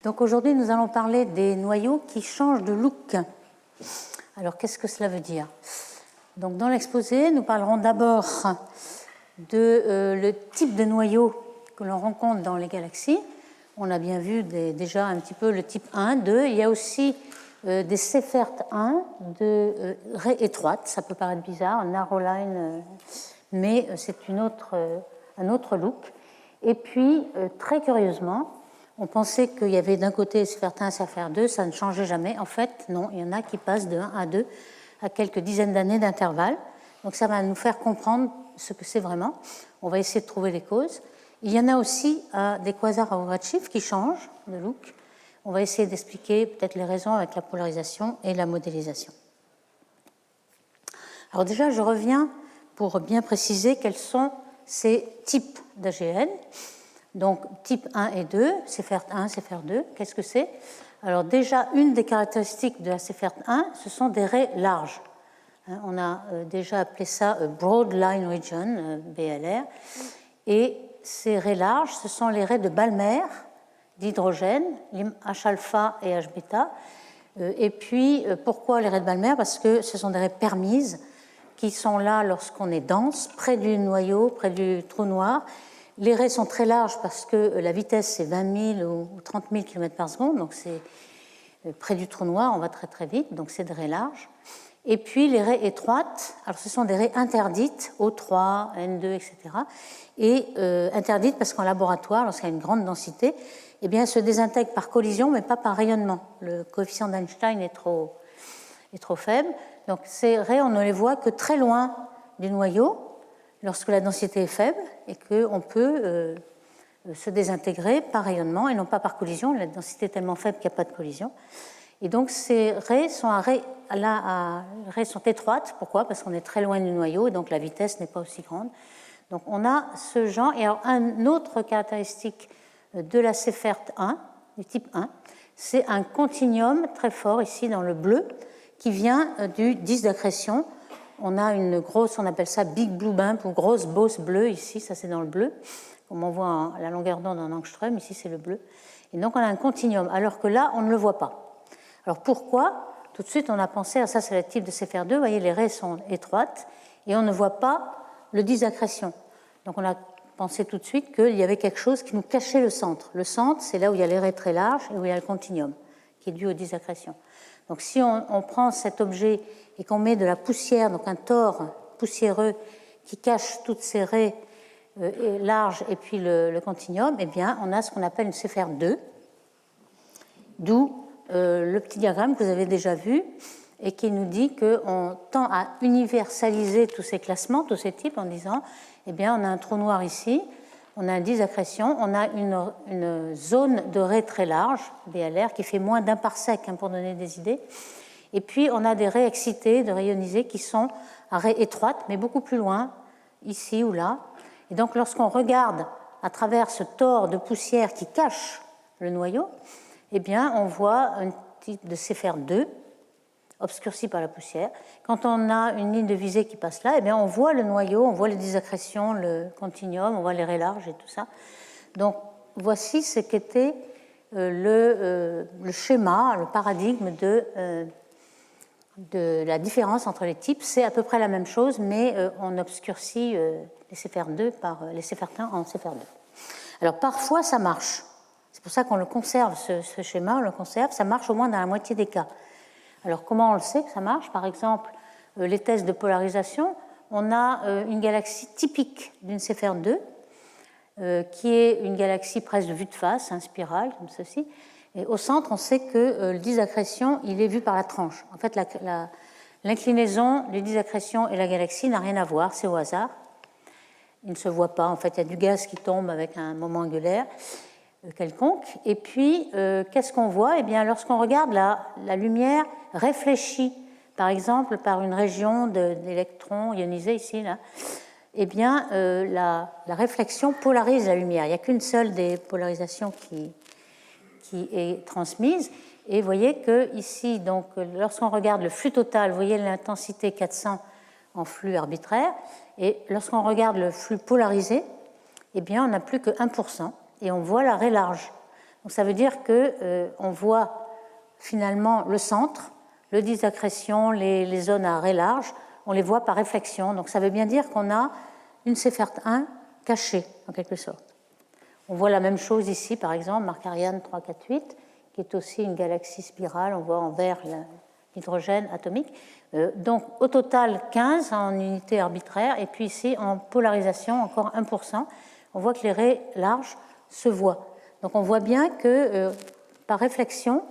Donc aujourd'hui, nous allons parler des noyaux qui changent de look. Alors, qu'est-ce que cela veut dire? Donc, dans l'exposé, nous parlerons d'abord de le type de noyau que l'on rencontre dans les galaxies. On a bien vu déjà un petit peu le type 1, 2. Il y a aussi des Seyfert 1 de raies étroites. Ça peut paraître bizarre, narrow line, mais c'est un autre look. Et puis, très curieusement, on pensait qu'il y avait d'un côté Seyfert 1 et Seyfert 2, ça ne changeait jamais. En fait, non, il y en a qui passent de 1 à 2 à quelques dizaines d'années d'intervalle. Donc ça va nous faire comprendre ce que c'est vraiment. On va essayer de trouver les causes. Il y en a aussi des quasars à haut redshift qui changent de look. On va essayer d'expliquer peut-être les raisons avec la polarisation et la modélisation. Alors déjà, je reviens pour bien préciser quels sont ces types d'AGN. Donc, type 1 et 2, Seyfert 1, Seyfert 2, qu'est-ce que c'est? Alors déjà, une des caractéristiques de la Seyfert 1, ce sont des raies larges. On a déjà appelé ça Broad Line Region, BLR. Et ces raies larges, ce sont les raies de Balmer, d'hydrogène, H-alpha et H-bêta. Et puis, pourquoi les raies de Balmer? Parce que ce sont des raies permises qui sont là lorsqu'on est dense, près du noyau, près du trou noir. Les raies sont très larges parce que la vitesse c'est 20 000 ou 30 000 km par seconde, donc c'est près du trou noir, on va très très vite, donc c'est des raies larges. Et puis les raies étroites, alors ce sont des raies interdites, O3, N2, etc. Et interdites parce qu'en laboratoire, lorsqu'il y a une grande densité, eh bien, elles se désintègrent par collision, mais pas par rayonnement. Le coefficient d'Einstein est trop faible. Donc ces raies, on ne les voit que très loin du noyau, lorsque la densité est faible et qu'on peut se désintégrer par rayonnement et non pas par collision. La densité est tellement faible qu'il n'y a pas de collision. Et donc ces raies sont, raies sont étroites. Pourquoi? Parce qu'on est très loin du noyau et donc la vitesse n'est pas aussi grande. Donc on a ce genre. Et alors une autre caractéristique de la Seyfert 1, du type 1, c'est un continuum très fort ici dans le bleu qui vient du disque d'accrétion. On a une grosse, on appelle ça Big Blue Bump ou grosse bosse bleue ici, ça c'est dans le bleu, comme on voit à la longueur d'onde en angstrom, ici c'est le bleu. Et donc on a un continuum, alors que là on ne le voit pas. Alors pourquoi? Tout de suite on a pensé, ça c'est le type de Seyfert 2, vous voyez les raies sont étroites et on ne voit pas le disque d'accrétion. Donc on a pensé tout de suite qu'il y avait quelque chose qui nous cachait le centre. Le centre c'est là où il y a les raies très larges et où il y a le continuum, qui est dû au disque d'accrétion. Donc si on prend cet objet et qu'on met de la poussière, donc un tore poussiéreux qui cache toutes ces raies larges et puis le continuum, eh bien on a ce qu'on appelle une Seyfert 2, d'où le petit diagramme que vous avez déjà vu et qui nous dit qu'on tend à universaliser tous ces classements, tous ces types en disant, eh bien on a un trou noir ici, on a un disque d'accrétion, on a une zone de raies très large, BLR, qui fait moins d'1 parsec pour donner des idées. Et puis, on a des raies excitées, de rayonisées, qui sont à raies étroites, mais beaucoup plus loin, ici ou là. Et donc, lorsqu'on regarde à travers ce tore de poussière qui cache le noyau, eh bien, on voit un type de Seyfert 2, obscurci par la poussière. Quand on a une ligne de visée qui passe là, eh bien, on voit le noyau, on voit les disaccrétions, le continuum, on voit les raies larges et tout ça. Donc, voici ce qu'était le schéma, le paradigme de la différence entre les types. C'est à peu près la même chose, mais on obscurcit les Seyfert 2 par les Seyfert 1 en Seyfert 2. Alors, parfois, ça marche. C'est pour ça qu'on le conserve, ce schéma, on le conserve. Ça marche au moins dans la moitié des cas. Alors, comment on le sait que ça marche? Par exemple, les tests de polarisation, on a une galaxie typique d'une Seyfert 2, qui est une galaxie presque de vue de face, spirale, comme ceci. Et au centre, on sait que le disque d'accrétion, il est vu par la tranche. En fait, l'inclinaison du disque d'accrétion et la galaxie n'a rien à voir, c'est au hasard. Il ne se voit pas. En fait, il y a du gaz qui tombe avec un moment angulaire quelconque. Et puis, qu'est-ce qu'on voit? Eh bien, lorsqu'on regarde la lumière réfléchie, par exemple, par une région d'électrons ionisés ici, là, eh bien, la réflexion polarise la lumière. Il n'y a qu'une seule des polarisations qui est transmise. Et vous voyez que ici, donc, lorsqu'on regarde le flux total, vous voyez l'intensité 400 en flux arbitraire. Et lorsqu'on regarde le flux polarisé, eh bien, on n'a plus que 1%. Et on voit la raie large. Donc ça veut dire qu'on voit finalement le centre, le disque d'accrétion, les zones à ray large, on les voit par réflexion. Donc ça veut bien dire qu'on a une Seyfert 1 cachée, en quelque sorte. On voit la même chose ici, par exemple, Markarian 348, qui est aussi une galaxie spirale. On voit en vert l'hydrogène atomique. Donc au total 15 en unité arbitraire, et puis ici en polarisation encore 1%. On voit que les raies larges se voient. Donc on voit bien que par réflexion,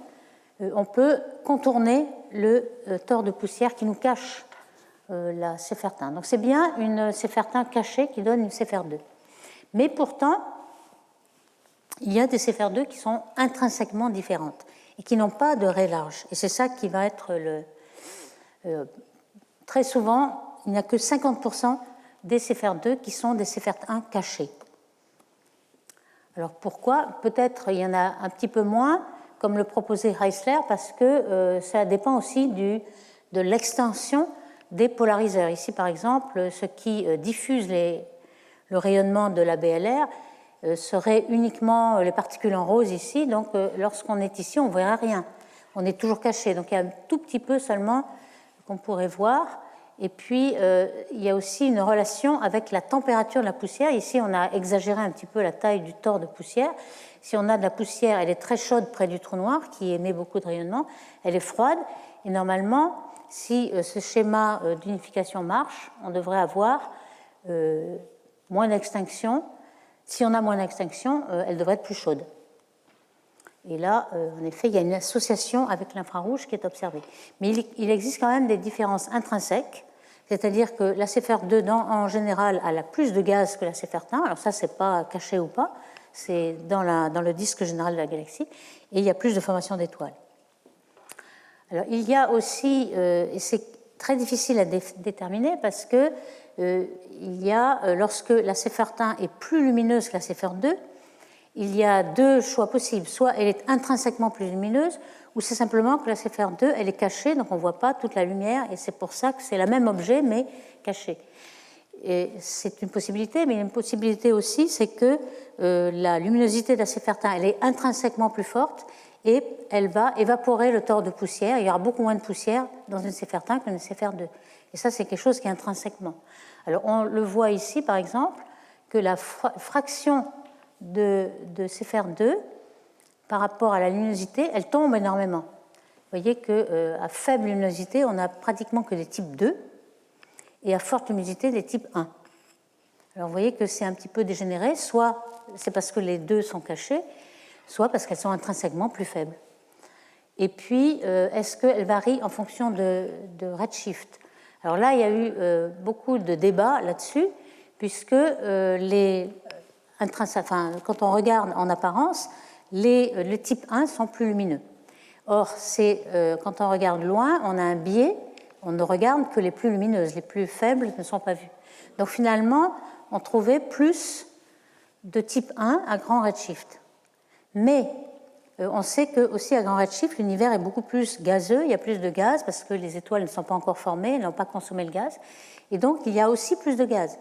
on peut contourner le tore de poussière qui nous cache la Seyfert 1. Donc c'est bien une Seyfert 1 cachée qui donne une Seyfert 2. Mais pourtant, il y a des Seyfert 2 qui sont intrinsèquement différentes et qui n'ont pas de raies larges. Et c'est ça qui va être très souvent, il n'y a que 50% des Seyfert 2 qui sont des Seyfert 1 cachés. Alors pourquoi? Peut-être il y en a un petit peu moins, comme le proposait Heisler, parce que ça dépend aussi de l'extension des polariseurs. Ici, par exemple, ce qui diffuse le rayonnement de la BLR serait uniquement les particules en rose ici. Donc, lorsqu'on est ici, on ne verra rien. On est toujours caché. Donc, il y a un tout petit peu seulement qu'on pourrait voir. Et puis, il y a aussi une relation avec la température de la poussière. Ici, on a exagéré un petit peu la taille du tore de poussière. Si on a de la poussière, elle est très chaude près du trou noir, qui émet beaucoup de rayonnement. Elle est froide. Et normalement, si ce schéma d'unification marche, on devrait avoir moins d'extinction. Si on a moins d'extinction, elle devrait être plus chaude. Et là, en effet, il y a une association avec l'infrarouge qui est observée. Mais il existe quand même des différences intrinsèques, c'est-à-dire que la Seyfert 2, en général, elle a plus de gaz que la Seyfert 1. Alors ça, c'est pas caché ou pas, c'est dans le disque général de la galaxie, et il y a plus de formation d'étoiles. Alors, il y a aussi, et c'est très difficile à déterminer parce que il y a, lorsque la Seyfert 1 est plus lumineuse que la Seyfert 2, il y a deux choix possibles. Soit elle est intrinsèquement plus lumineuse, ou c'est simplement que la Seyfert 2, elle est cachée, donc on ne voit pas toute la lumière, et c'est pour ça que c'est le même objet, mais caché. Et c'est une possibilité, mais une possibilité aussi, c'est que la luminosité de la Seyfert 1, elle est intrinsèquement plus forte, et elle va évaporer le tore de poussière. Il y aura beaucoup moins de poussière dans une Seyfert 1 qu'une Seyfert 2. Et ça, c'est quelque chose qui est intrinsèquement. Alors, on le voit ici, par exemple, que la fraction de Seyfert 2 par rapport à la luminosité, elle tombe énormément. Vous voyez qu'à faible luminosité, on n'a pratiquement que des types 2, et à forte luminosité, des types 1. Alors, vous voyez que c'est un petit peu dégénéré, soit c'est parce que les deux sont cachés, soit parce qu'elles sont intrinsèquement plus faibles. Et puis, est-ce qu'elles varient en fonction de redshift? Alors là, il y a eu beaucoup de débats là-dessus, puisque quand on regarde en apparence, les types 1 sont plus lumineux. Or, quand on regarde loin, on a un biais, on ne regarde que les plus lumineuses, les plus faibles ne sont pas vues. Donc finalement, on trouvait plus de type 1 à grand redshift. Mais on sait que aussi à grand redshift, l'univers est beaucoup plus gazeux, il y a plus de gaz parce que les étoiles ne sont pas encore formées, elles n'ont pas consommé le gaz, et donc il y a aussi plus de gaz.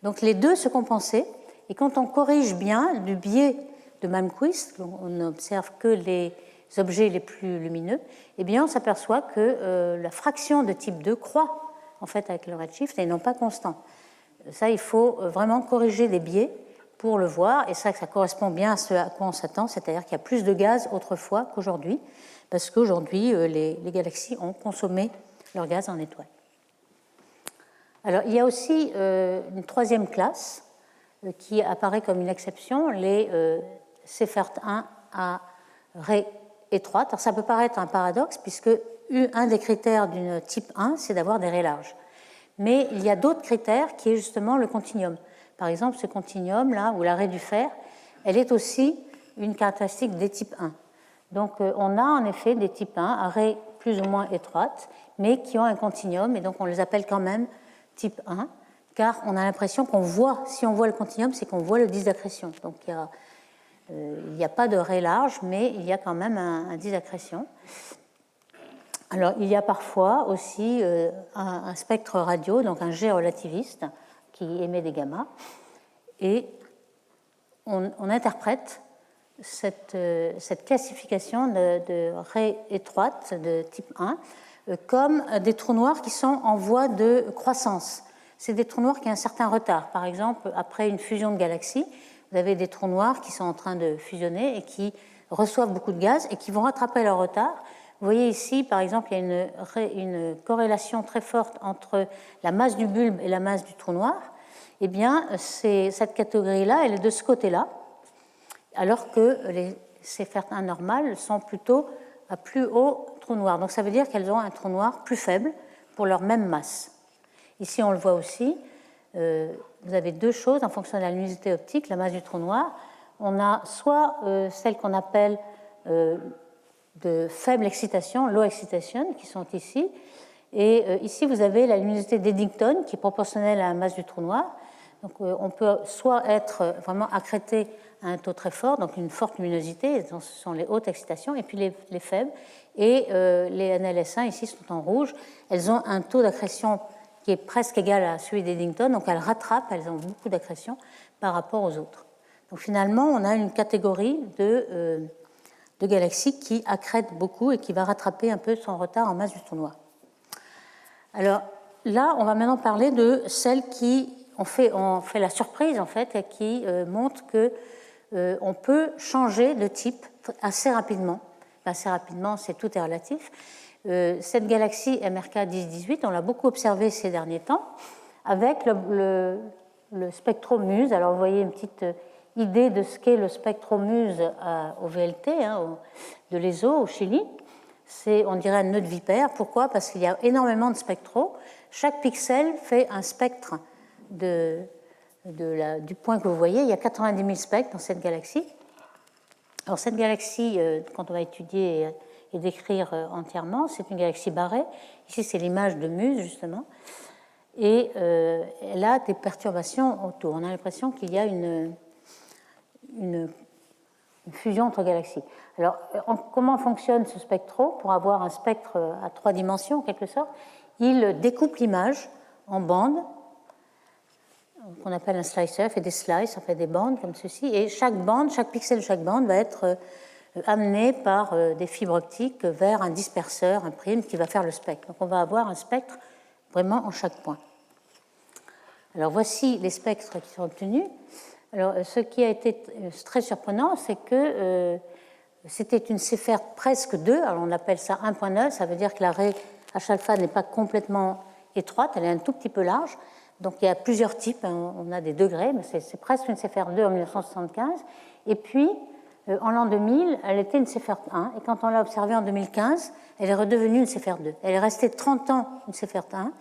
Donc les deux se compensaient, et quand on corrige bien du biais de Malmquist, on n'observe que les objets les plus lumineux, eh bien on s'aperçoit que la fraction de type 2 croît en fait avec le redshift et non pas constant. Ça, il faut vraiment corriger les biais pour le voir, et ça correspond bien à ce à quoi on s'attend, c'est-à-dire qu'il y a plus de gaz autrefois qu'aujourd'hui, parce qu'aujourd'hui, les galaxies ont consommé leur gaz en étoiles. Alors, il y a aussi une troisième classe qui apparaît comme une exception, les Seyfert 1 à raies étroites. Alors, ça peut paraître un paradoxe, puisque un des critères d'une type 1, c'est d'avoir des raies larges. Mais il y a d'autres critères qui est justement le continuum. Par exemple, ce continuum-là, ou la raie du fer, elle est aussi une caractéristique des types 1. Donc, on a en effet des types 1 à raies plus ou moins étroites, mais qui ont un continuum, et donc on les appelle quand même type 1, car on a l'impression qu'on voit, si on voit le continuum, c'est qu'on voit le disque d'accrétion. Donc, il n'y a pas de raie large, mais il y a quand même un disque d'accrétion. Alors, il y a parfois aussi un spectre radio, donc un jet relativiste, qui émet des gamma, et on interprète cette classification de raies étroites de type 1 comme des trous noirs qui sont en voie de croissance. C'est des trous noirs qui ont un certain retard. Par exemple, après une fusion de galaxies, vous avez des trous noirs qui sont en train de fusionner et qui reçoivent beaucoup de gaz et qui vont rattraper leur retard. Vous voyez ici, par exemple, il y a une corrélation très forte entre la masse du bulbe et la masse du trou noir. Eh bien, cette catégorie-là, elle est de ce côté-là, alors que les Seyfert-1 normales sont plutôt à plus haut trou noir. Donc ça veut dire qu'elles ont un trou noir plus faible pour leur même masse. Ici, on le voit aussi. Vous avez deux choses en fonction de la luminosité optique, la masse du trou noir. On a soit celle qu'on appelle de faible excitation, low excitation, qui sont ici. Et ici, vous avez la luminosité d'Eddington, qui est proportionnelle à la masse du trou noir. Donc on peut soit être vraiment accrété à un taux très fort, donc une forte luminosité, ce sont les hautes excitations, et puis les faibles. Et les NLS1 ici sont en rouge. Elles ont un taux d'accrétion qui est presque égal à celui d'Eddington, donc elles rattrapent, elles ont beaucoup d'accrétion par rapport aux autres. Donc finalement, on a une catégorie de galaxies qui accrètent beaucoup et qui va rattraper un peu son retard en masse du trou noir. Alors là, on va maintenant parler de celles qui ont fait la surprise en fait, et qui montrent qu'on peut changer de type assez rapidement. Assez rapidement, tout est relatif. Cette galaxie MRK 1018, on l'a beaucoup observée ces derniers temps avec le spectromuse. Alors vous voyez une petite idée de ce qu'est le spectromuse au VLT, de l'ESO au Chili. C'est, on dirait, un nœud de vipère. Pourquoi? Parce qu'il y a énormément de spectraux. Chaque pixel fait un spectre du point que vous voyez. Il y a 90 000 spectres dans cette galaxie. Alors cette galaxie, quand on va étudier et décrire entièrement, c'est une galaxie barrée. Ici, c'est l'image de Muse, justement. Et elle a des perturbations autour. On a l'impression qu'il y a une fusion entre galaxies. Alors, comment fonctionne ce spectro? Pour avoir un spectre à 3 dimensions, en quelque sorte, il découpe l'image en bandes, qu'on appelle un slicer, fait des slices, on fait des bandes comme ceci, et chaque pixel de chaque bande va être amené par des fibres optiques vers un disperseur, un prisme, qui va faire le spectre. Donc on va avoir un spectre vraiment en chaque point. Alors voici les spectres qui sont obtenus. Alors ce qui a été très surprenant, c'est que c'était une Seyfert presque 2, alors on appelle ça 1.9, ça veut dire que la raie H-alpha n'est pas complètement étroite, elle est un tout petit peu large. Donc il y a plusieurs types, on a des degrés, mais c'est presque une Seyfert 2 en 1975. Et puis, en l'an 2000, elle était une Seyfert 1, et quand on l'a observée en 2015, elle est redevenue une Seyfert 2. Elle est restée 30 ans une Seyfert 1,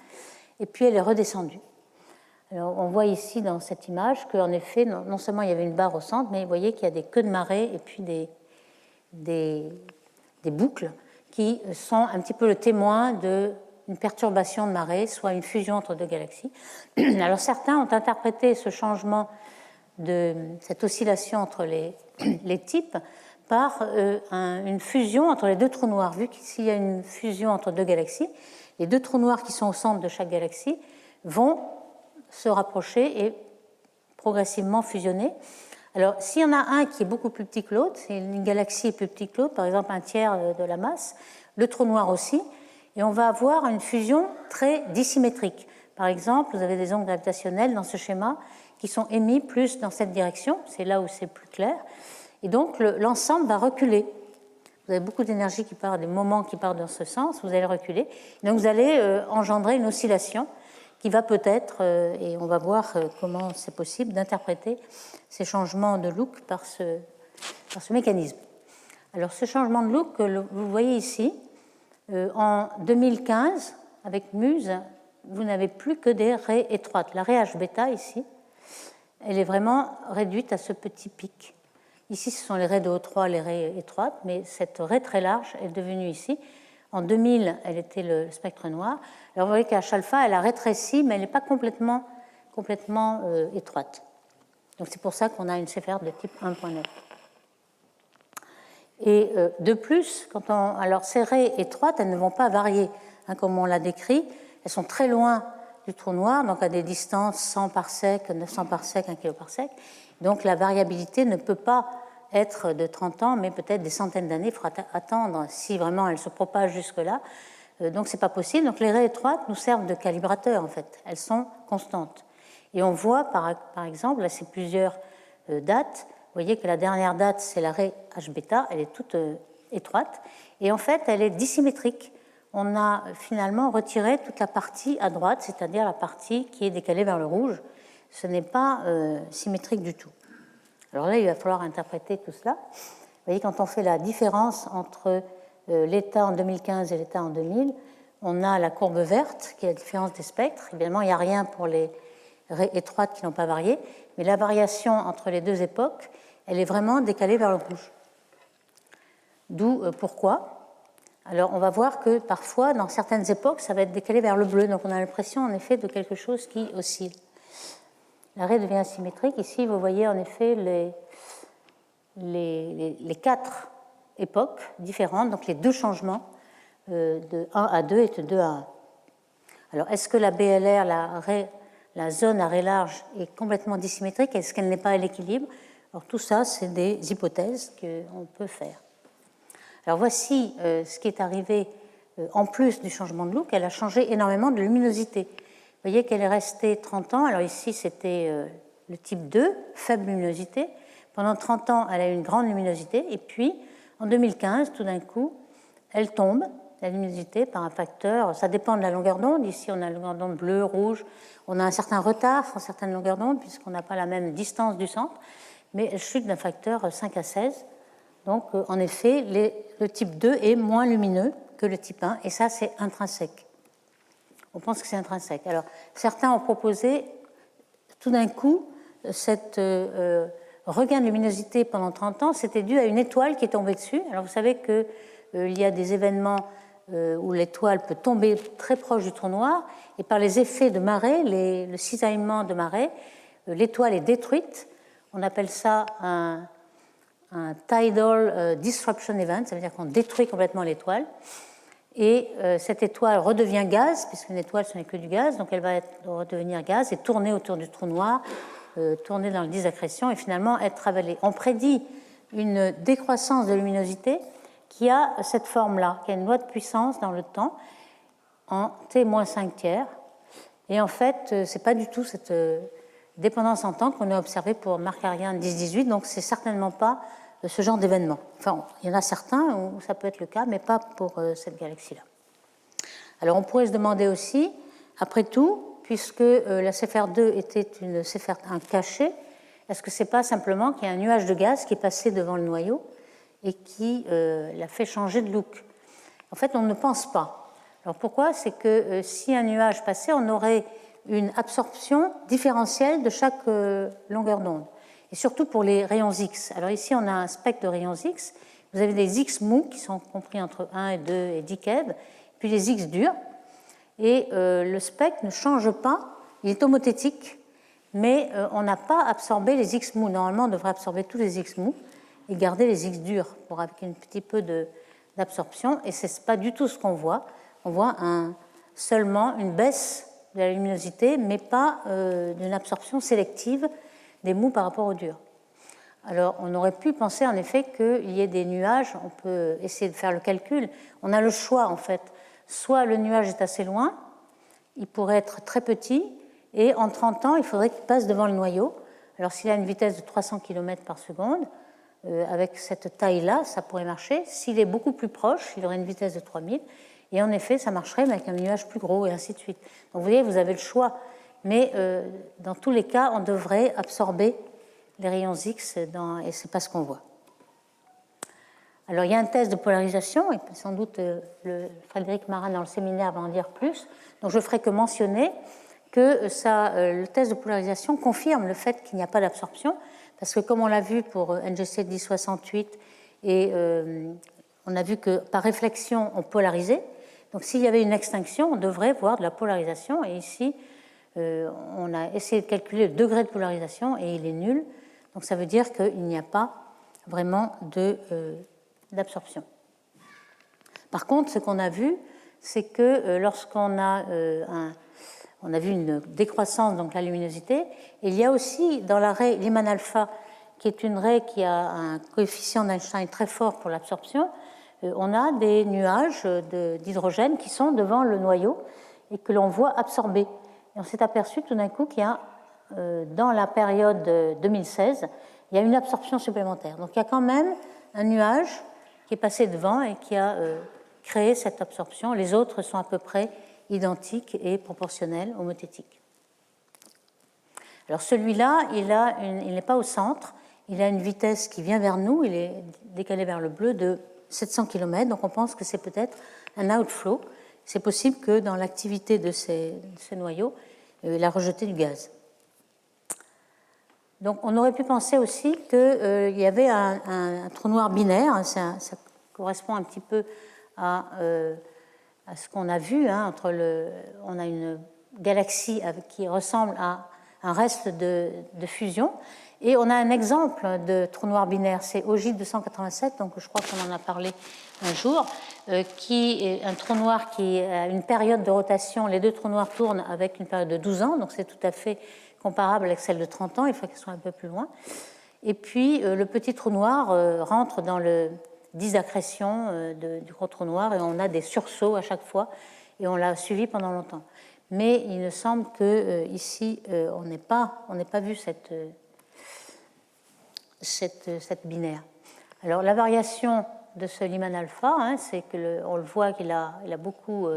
et puis elle est redescendue. Alors, on voit ici dans cette image qu'en effet, non seulement il y avait une barre au centre, mais vous voyez qu'il y a des queues de marée et puis des boucles qui sont un petit peu le témoin d'une perturbation de marée, soit une fusion entre deux galaxies. Alors certains ont interprété ce changement, cette oscillation entre les types, par une fusion entre les deux trous noirs. Vu qu'ici il y a une fusion entre deux galaxies, les deux trous noirs qui sont au centre de chaque galaxie vont se rapprocher et progressivement fusionner. Alors, s'il y en a un qui est beaucoup plus petit que l'autre, c'est une galaxie plus petite que l'autre, par exemple un tiers de la masse, le trou noir aussi, et on va avoir une fusion très dissymétrique. Par exemple, vous avez des ondes gravitationnelles dans ce schéma qui sont émis plus dans cette direction, c'est là où c'est plus clair, et donc l'ensemble va reculer. Vous avez beaucoup d'énergie qui part, des moments qui partent dans ce sens, vous allez reculer, donc vous allez engendrer une oscillation qui va peut-être, et on va voir comment c'est possible d'interpréter ces changements de look par ce mécanisme. Alors ce changement de look, vous voyez ici, en 2015, avec Muse, vous n'avez plus que des raies étroites. La raie H-bêta ici, elle est vraiment réduite à ce petit pic. Ici, ce sont les raies de O3, les raies étroites, mais cette raie très large est devenue ici. En 2000, elle était le spectre noir. Alors vous voyez qu'à H-alpha, elle a rétréci, mais elle n'est pas complètement étroite. Donc c'est pour ça qu'on a une Seyfert de type 1.9. Et de plus, alors ces raies étroites, elles ne vont pas varier, comme on l'a décrit. Elles sont très loin du trou noir, donc à des distances 100 parsecs, 900 parsecs, 1 kiloparsec. Donc la variabilité ne peut pas être de 30 ans, mais peut-être des centaines d'années. Il faudra attendre si vraiment elle se propage jusque-là. Donc, ce n'est pas possible. Donc, les raies étroites nous servent de calibrateur, en fait. Elles sont constantes. Et on voit, par exemple, là, c'est plusieurs dates. Vous voyez que la dernière date, c'est la raie H-bêta. Elle est toute étroite. Et en fait, elle est dissymétrique. On a finalement retiré toute la partie à droite, c'est-à-dire la partie qui est décalée vers le rouge. Ce n'est pas symétrique du tout. Alors là, il va falloir interpréter tout cela. Vous voyez, quand on fait la différence entre l'état en 2015 et l'état en 2000, on a la courbe verte, qui est la différence des spectres. Évidemment, il n'y a rien pour les raies étroites qui n'ont pas varié, mais la variation entre les deux époques, elle est vraiment décalée vers le rouge. D'où pourquoi. Alors, on va voir que parfois, dans certaines époques, ça va être décalé vers le bleu. Donc, on a l'impression, en effet, de quelque chose qui oscille. La raie devient asymétrique. Ici, vous voyez, en effet, les 4 époques différentes, donc les 2 changements de 1 à 2 et de 2 à 1. Alors, est-ce que la BLR, la zone à raie large, est complètement dissymétrique? Est-ce qu'elle n'est pas à l'équilibre? Alors, tout ça, c'est des hypothèses qu'on peut faire. Alors voici ce qui est arrivé en plus du changement de look. Elle a changé énormément de luminosité. Vous voyez qu'elle est restée 30 ans. Alors ici, c'était le type 2, faible luminosité. Pendant 30 ans, elle a eu une grande luminosité. Et puis, en 2015, tout d'un coup, elle tombe, la luminosité, par un facteur. Ça dépend de la longueur d'onde. Ici, on a la longueur d'onde bleue, rouge. On a un certain retard sur certaines longueurs d'onde, puisqu'on n'a pas la même distance du centre. Mais elle chute d'un facteur 5 à 16. Donc, en effet, le type 2 est moins lumineux que le type 1, et ça, c'est intrinsèque. On pense que c'est intrinsèque. Alors, certains ont proposé, tout d'un coup, cette regain de luminosité pendant 30 ans, c'était dû à une étoile qui est tombée dessus. Alors, vous savez qu'il y a des événements où l'étoile peut tomber très proche du trou noir, et par les effets de marée, le cisaillement de marée, l'étoile est détruite. On appelle ça un tidal disruption event, ça veut dire qu'on détruit complètement l'étoile. Et cette étoile redevient gaz, puisqu'une étoile, ce n'est que du gaz, donc elle va redevenir gaz et tourner autour du trou noir, tourner dans le disque d'accrétion et finalement être ravalée. On prédit une décroissance de luminosité qui a cette forme-là, qui a une loi de puissance dans le temps, en T-5 tiers. Et en fait, ce n'est pas du tout cette dépendance en temps qu'on a observée pour Markarian 10-18, donc ce n'est certainement pas ce genre d'événement. Enfin, il y en a certains où ça peut être le cas, mais pas pour cette galaxie-là. Alors, on pourrait se demander aussi, après tout, puisque la CFR2 était une CFR1 cachée, est-ce que ce n'est pas simplement qu'il y a un nuage de gaz qui est passé devant le noyau et qui l'a fait changer de look? En fait, on ne pense pas. Alors, pourquoi? C'est que si un nuage passait, on aurait une absorption différentielle de chaque longueur d'onde. Et surtout pour les rayons X. Alors ici, on a un spectre de rayons X. Vous avez des X mous qui sont compris entre 1 et 2 et 10 keV, puis les X durs. Et le spectre ne change pas, il est homothétique, mais on n'a pas absorbé les X mous. Normalement, on devrait absorber tous les X mous et garder les X durs pour avec un petit peu d'absorption. Et ce n'est pas du tout ce qu'on voit. On voit seulement une baisse de la luminosité, mais pas d'une absorption sélective des mous par rapport aux durs. Alors, on aurait pu penser en effet qu'il y ait des nuages, on peut essayer de faire le calcul. On a le choix en fait. Soit le nuage est assez loin, il pourrait être très petit, et en 30 ans, il faudrait qu'il passe devant le noyau. Alors, s'il a une vitesse de 300 km par seconde, avec cette taille-là, ça pourrait marcher. S'il est beaucoup plus proche, il aurait une vitesse de 3000, et en effet, ça marcherait, mais avec un nuage plus gros, et ainsi de suite. Donc, vous voyez, vous avez le choix. Mais dans tous les cas, on devrait absorber les rayons X et ce n'est pas ce qu'on voit. Alors, il y a un test de polarisation, et sans doute Frédéric Marin dans le séminaire va en dire plus. Donc, je ne ferai que mentionner que le test de polarisation confirme le fait qu'il n'y a pas d'absorption, parce que comme on l'a vu pour NGC 1068, et on a vu que par réflexion, on polarisait. Donc, s'il y avait une extinction, on devrait voir de la polarisation, et ici, on a essayé de calculer le degré de polarisation et il est nul. Donc ça veut dire qu'il n'y a pas vraiment d'absorption. Par contre, ce qu'on a vu, c'est que lorsqu'on a, on a vu une décroissance, donc la luminosité, il y a aussi dans la raie Lyman alpha qui est une raie qui a un coefficient d'Einstein très fort pour l'absorption, on a des nuages d'hydrogène qui sont devant le noyau et que l'on voit absorber. Et on s'est aperçu tout d'un coup qu'il y a, dans la période 2016, il y a une absorption supplémentaire. Donc il y a quand même un nuage qui est passé devant et qui a créé cette absorption. Les autres sont à peu près identiques et proportionnels, homothétiques. Alors celui-là, il n'est pas au centre, il a une vitesse qui vient vers nous, il est décalé vers le bleu de 700 km, donc on pense que c'est peut-être un outflow. C'est possible que dans l'activité de ces noyaux, il a rejeté du gaz. Donc on aurait pu penser aussi qu'il y avait un trou noir binaire, ça correspond un petit peu à ce qu'on a vu. On a une galaxie qui ressemble à un reste de fusion. Et on a un exemple de trou noir binaire, c'est OJ 287, donc je crois qu'on en a parlé un jour, qui est un trou noir qui a une période de rotation. Les deux trous noirs tournent avec une période de 12 ans, donc c'est tout à fait comparable avec celle de 30 ans, il faut qu'elle soit un peu plus loin. Et puis le petit trou noir rentre dans le disque d'accrétion du gros trou noir et on a des sursauts à chaque fois et on l'a suivi pendant longtemps. Mais il me semble qu'ici, on n'ait pas vu cette binaire. Alors la variation de ce Lyman alpha, c'est qu'on le voit qu'il a beaucoup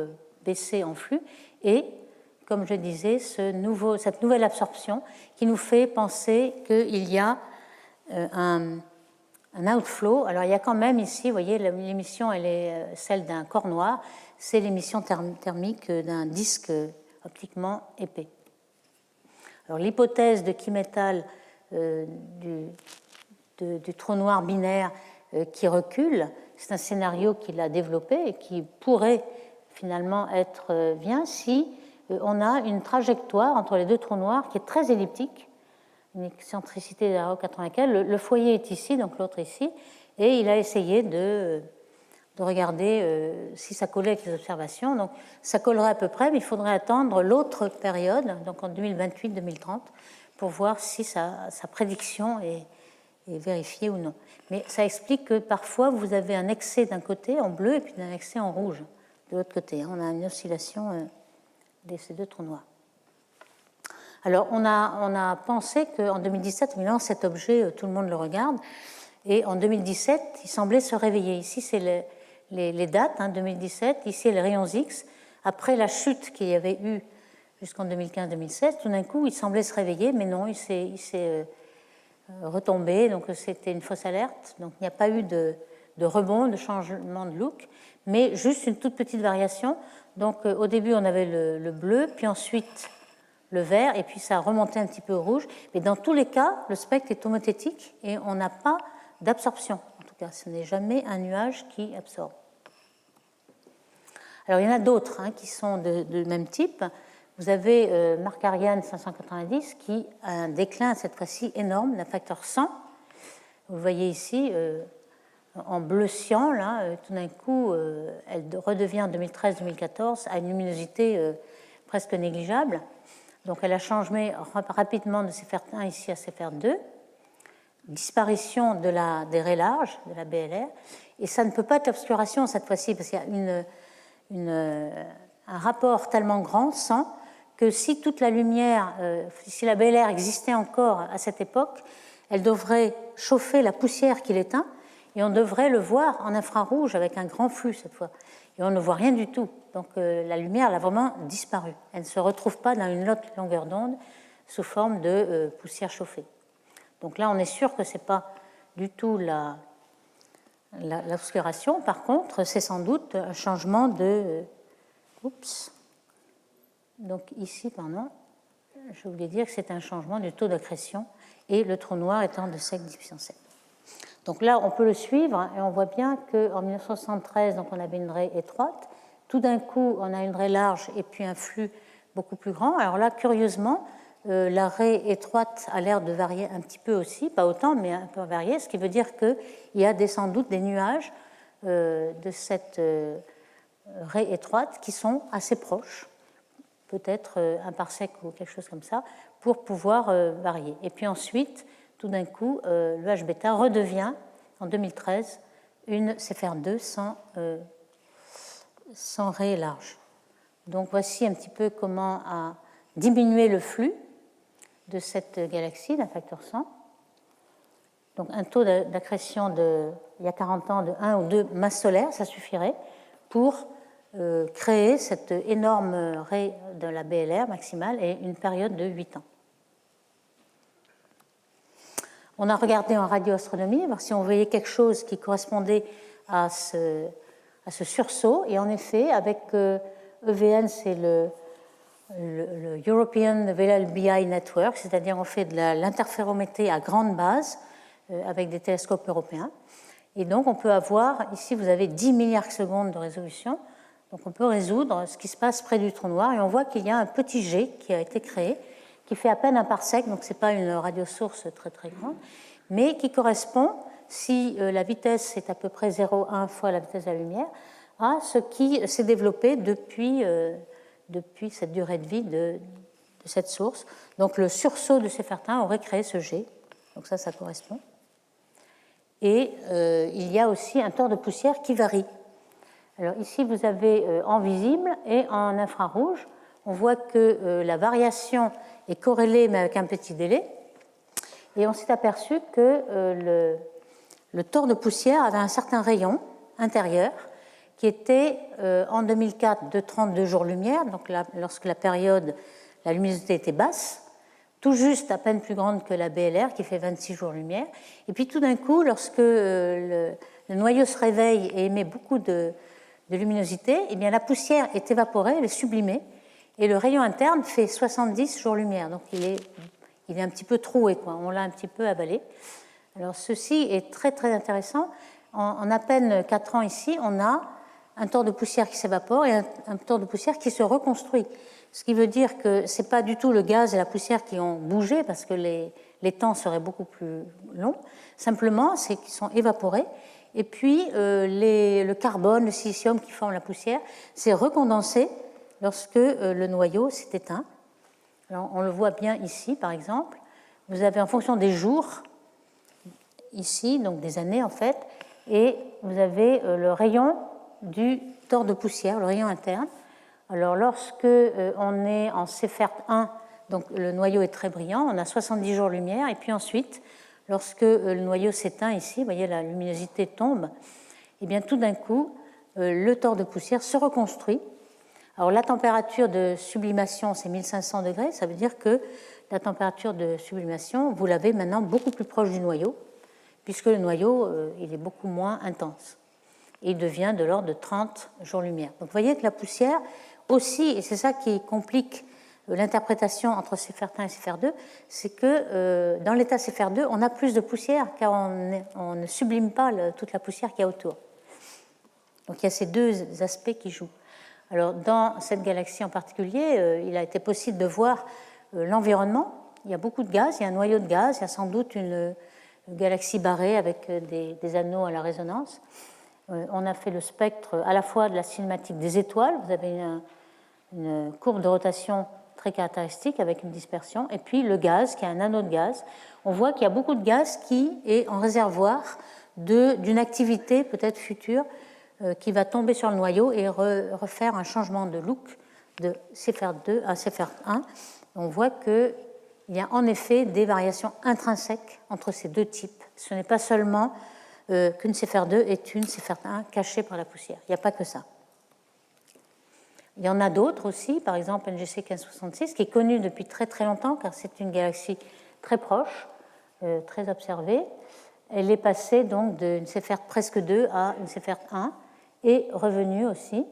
baissé en flux et, comme je disais, cette nouvelle absorption qui nous fait penser qu'il y a un outflow. Alors il y a quand même ici, vous voyez, l'émission elle est celle d'un corps noir, c'est l'émission thermique d'un disque optiquement épais. Alors l'hypothèse de Kimetal du trou noir binaire qui recule, c'est un scénario qu'il a développé et qui pourrait finalement être bien si on a une trajectoire entre les deux trous noirs qui est très elliptique, une excentricité de 0,95. Le foyer est ici, donc l'autre ici, et il a essayé de regarder si ça collait avec les observations. Donc ça collerait à peu près, mais il faudrait attendre l'autre période, donc en 2028-2030, pour voir si sa prédiction est vérifiée ou non. Mais ça explique que parfois vous avez un excès d'un côté en bleu et puis un excès en rouge de l'autre côté. On a une oscillation de ces deux trous noirs. Alors on a pensé qu'en 2017, cet objet, tout le monde le regarde, et en 2017, il semblait se réveiller. Ici, c'est les dates, 2017, ici les rayons X. Après la chute qu'il y avait eu jusqu'en 2015-2016, tout d'un coup, il semblait se réveiller, mais non, il s'est retombé, donc c'était une fausse alerte. Donc il n'y a pas eu de rebond, de changement de look, mais juste une toute petite variation. Donc au début, on avait le bleu, puis ensuite le vert, et puis ça a remonté un petit peu au rouge. Mais dans tous les cas, le spectre est homothétique et on n'a pas d'absorption. En tout cas, ce n'est jamais un nuage qui absorbe. Alors, il y en a d'autres qui sont de même type. Vous avez Mark Ariane 590 qui a un déclin, cette fois-ci énorme, d'un facteur 100. Vous voyez ici, en bleu cyan, là, tout d'un coup, elle redevient en 2013-2014 à une luminosité presque négligeable. Donc, elle a changé rapidement de CFR1 ici à CFR2. Disparition des raies larges, de la BLR, et ça ne peut pas être l'obscuration cette fois-ci, parce qu'il y a un rapport tellement grand, 100, que si toute la lumière, si la BLR existait encore à cette époque, elle devrait chauffer la poussière qui l'éteint, et on devrait le voir en infrarouge avec un grand flux cette fois. Et on ne voit rien du tout. Donc la lumière elle a vraiment disparu. Elle ne se retrouve pas dans une autre longueur d'onde sous forme de poussière chauffée. Donc là, on est sûr que ce n'est pas du tout l'obscuration. Par contre, c'est sans doute un changement de... Donc ici, je voulais dire que c'est un changement du taux d'accrétion et le trou noir étant de sec 10 puissance 7. Donc là, on peut le suivre et on voit bien qu'en 1973, donc on avait une raie étroite. Tout d'un coup, on a une raie large et puis un flux beaucoup plus grand. Alors là, curieusement, la raie étroite a l'air de varier un petit peu aussi, pas autant, mais un peu varier, ce qui veut dire qu'il y a sans doute des nuages de cette raie étroite qui sont assez proches, peut-être un parsec ou quelque chose comme ça, pour pouvoir varier. Et puis ensuite, tout d'un coup, le H-bêta redevient, en 2013, une CFR2 sans raie large. Donc voici un petit peu comment a diminué le flux de cette galaxie d'un facteur 100. Donc un taux d'accrétion il y a 40 ans de 1 ou 2 masses solaires, ça suffirait pour créer cette énorme raie de la BLR maximale et une période de 8 ans. On a regardé en radioastronomie, voir si on voyait quelque chose qui correspondait à ce sursaut. Et en effet, avec EVN, c'est le European VLBI Network, c'est-à-dire on fait de l'interférométrie à grande base avec des télescopes européens. Et donc on peut avoir, ici vous avez 10 milliards de secondes de résolution, donc on peut résoudre ce qui se passe près du trou noir et on voit qu'il y a un petit jet qui a été créé, qui fait à peine un parsec, donc ce n'est pas une radiosource très très grande, mais qui correspond, si la vitesse est à peu près 0,1 fois la vitesse de la lumière, à ce qui s'est développé depuis cette durée de vie de cette source. Donc le sursaut de Seyfert-1 aurait créé ce jet, donc ça correspond. Et il y a aussi un tore de poussière qui varie. Alors ici, vous avez en visible et en infrarouge, on voit que la variation est corrélée, mais avec un petit délai. Et on s'est aperçu que le tore de poussière avait un certain rayon intérieur qui était en 2004 de 32 jours-lumière, donc lorsque la luminosité était basse, tout juste à peine plus grande que la BLR qui fait 26 jours-lumière. Et puis tout d'un coup, lorsque le noyau se réveille et émet beaucoup de luminosité, eh bien, la poussière est évaporée, elle est sublimée, et le rayon interne fait 70 jours-lumière. Donc il est un petit peu troué, quoi. On l'a un petit peu avalé. Alors ceci est très très intéressant. En à peine 4 ans ici, on a un tore de poussière qui s'évapore et un tore de poussière qui se reconstruit. Ce qui veut dire que ce n'est pas du tout le gaz et la poussière qui ont bougé, parce que les temps seraient beaucoup plus longs. Simplement, c'est qu'ils sont évaporés. Et puis, le carbone, le silicium qui forme la poussière, s'est recondensé lorsque le noyau s'est éteint. Alors, on le voit bien ici, par exemple. Vous avez, en fonction des jours, ici, donc des années en fait, et vous avez le rayon du tore de poussière, le rayon interne. Alors, lorsque on est en Seyfert 1, donc le noyau est très brillant, on a 70 jours-lumière, et puis ensuite, lorsque le noyau s'éteint ici, vous voyez la luminosité tombe, et bien tout d'un coup, le tore de poussière se reconstruit. Alors la température de sublimation, c'est 1500 degrés, ça veut dire que la température de sublimation, vous l'avez maintenant beaucoup plus proche du noyau, puisque le noyau, il est beaucoup moins intense. Et il devient de l'ordre de 30 jours-lumière. Donc vous voyez que la poussière aussi, et c'est ça qui complique l'interprétation entre Seyfert 1 et Seyfert 2, c'est que dans l'état Seyfert 2, on a plus de poussière car on ne sublime pas toute la poussière qu'il y a autour. Donc il y a ces deux aspects qui jouent. Alors dans cette galaxie en particulier, il a été possible de voir l'environnement. Il y a beaucoup de gaz, il y a un noyau de gaz, il y a sans doute une galaxie barrée avec des anneaux à la résonance. On a fait le spectre à la fois de la cinématique des étoiles, vous avez une courbe de rotation très caractéristique avec une dispersion, et puis le gaz, qui est un anneau de gaz. On voit qu'il y a beaucoup de gaz qui est en réservoir d'une activité peut-être future qui va tomber sur le noyau et refaire un changement de look de Seyfert 2 à Seyfert 1. On voit qu'il y a en effet des variations intrinsèques entre ces deux types. Ce n'est pas seulement qu'une Seyfert 2 est une Seyfert 1 cachée par la poussière. Il n'y a pas que ça. Il y en a d'autres aussi, par exemple NGC 1566, qui est connue depuis très très longtemps, car c'est une galaxie très proche, très observée. Elle est passée donc d'une Seyfert presque 2 à une Seyfert 1, et revenue aussi.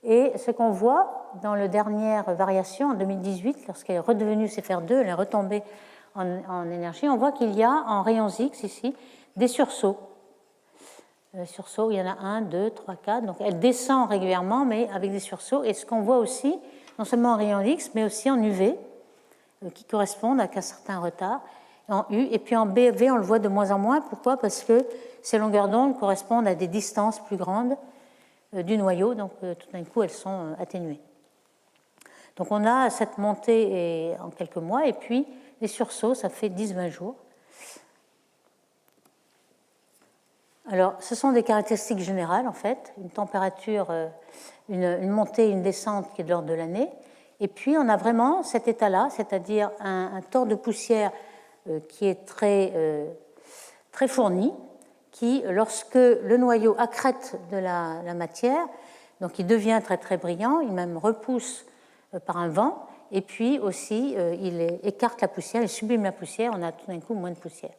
Et ce qu'on voit dans la dernière variation, en 2018, lorsqu'elle est redevenue Seyfert 2, elle est retombée en énergie, on voit qu'il y a en rayons X ici des sursauts. Sursauts, il y en a 1, 2, 3, 4. Donc elle descend régulièrement, mais avec des sursauts. Et ce qu'on voit aussi, non seulement en rayon X, mais aussi en UV, qui correspondent à un certain retard, en U. Et puis en BV, on le voit de moins en moins. Pourquoi ? Parce que ces longueurs d'onde correspondent à des distances plus grandes du noyau. Donc tout d'un coup, elles sont atténuées. Donc on a cette montée en quelques mois. Et puis les sursauts, ça fait 10-20 jours. Alors, ce sont des caractéristiques générales, en fait, une température, une montée, une descente qui est de l'ordre de l'année. Et puis, on a vraiment cet état-là, c'est-à-dire un tore de poussière qui est très fourni, qui, lorsque le noyau accrète de la matière, donc il devient très très brillant, il même repousse par un vent, et puis aussi il écarte la poussière, il sublime la poussière, on a tout d'un coup moins de poussière.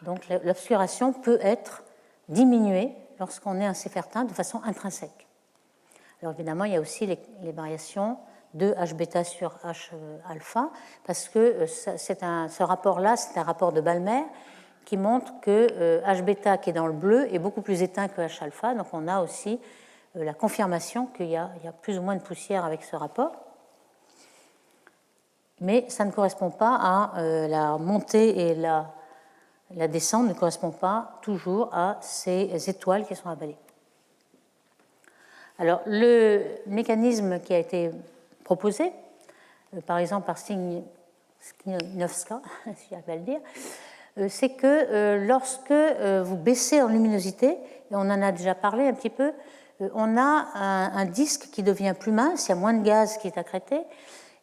Donc l'obscuration peut être diminuée lorsqu'on est un Seyfertin de façon intrinsèque. Alors évidemment, il y a aussi les variations de H-bêta sur H-alpha, parce que ce rapport-là, c'est un rapport de Balmer qui montre que H-bêta, qui est dans le bleu, est beaucoup plus éteint que H-alpha. Donc on a aussi la confirmation qu'il y a plus ou moins de poussière avec ce rapport. Mais ça ne correspond pas à la montée et la descente ne correspond pas toujours à ces étoiles qui sont avalées. Alors, le mécanisme qui a été proposé, par exemple par Skinowska, si j'arrive à le dire, c'est que lorsque vous baissez en luminosité, et on en a déjà parlé un petit peu, on a un disque qui devient plus mince, il y a moins de gaz qui est accrété,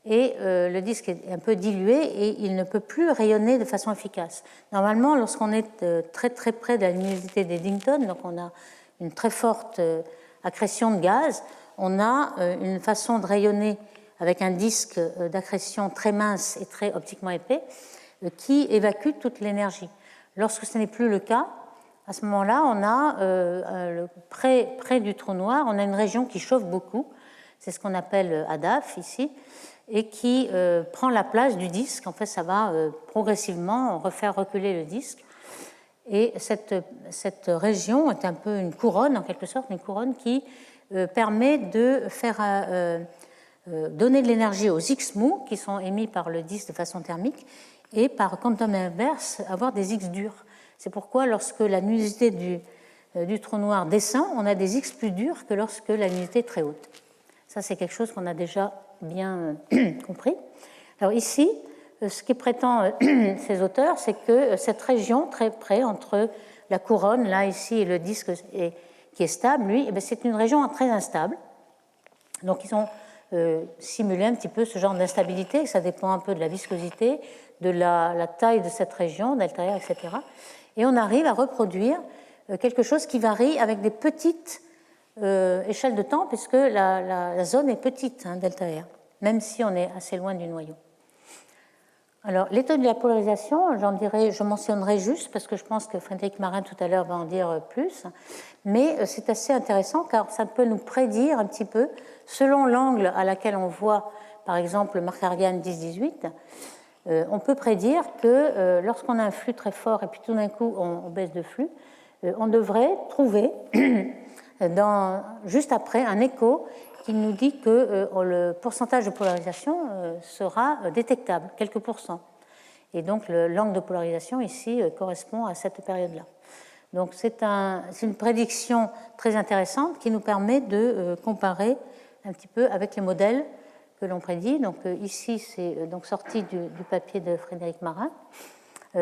et le disque est un peu dilué et il ne peut plus rayonner de façon efficace. Normalement, lorsqu'on est très très près de la luminosité d'Eddington, donc on a une très forte accrétion de gaz, on a une façon de rayonner avec un disque d'accrétion très mince et très optiquement épais qui évacue toute l'énergie. Lorsque ce n'est plus le cas, à ce moment-là, on a près du trou noir, on a une région qui chauffe beaucoup, c'est ce qu'on appelle ADAF ici, et qui prend la place du disque. En fait, ça va progressivement refaire reculer le disque. Et cette région est un peu une couronne, en quelque sorte, une couronne qui permet de faire donner de l'énergie aux X mous qui sont émis par le disque de façon thermique et par quantum inverse avoir des X durs. C'est pourquoi lorsque la luminosité du trou noir descend, on a des X plus durs que lorsque la luminosité est très haute. Ça, c'est quelque chose qu'on a déjà bien compris. Alors ici, ce qui prétend ces auteurs, c'est que cette région très près entre la couronne, là, ici, et le disque qui est stable, lui, c'est une région très instable. Donc ils ont simulé un petit peu ce genre d'instabilité, ça dépend un peu de la viscosité, de la taille de cette région, delta R, etc. Et on arrive à reproduire quelque chose qui varie avec des petites échelles de temps, puisque la zone est petite, hein, delta R, même si on est assez loin du noyau. Alors, l'étude de la polarisation, je mentionnerai juste, parce que je pense que Frédéric Marin tout à l'heure va en dire plus, mais c'est assez intéressant car ça peut nous prédire un petit peu, selon l'angle à laquelle on voit, par exemple, le Markarian 10-18, on peut prédire que lorsqu'on a un flux très fort et puis tout d'un coup on baisse de flux, on devrait trouver juste après un écho qui nous dit que le pourcentage de polarisation sera détectable, quelques pourcents. Et donc l'angle de polarisation ici correspond à cette période-là. Donc c'est une prédiction très intéressante qui nous permet de comparer un petit peu avec les modèles que l'on prédit. Donc ici c'est donc sorti du papier de Frédéric Marin,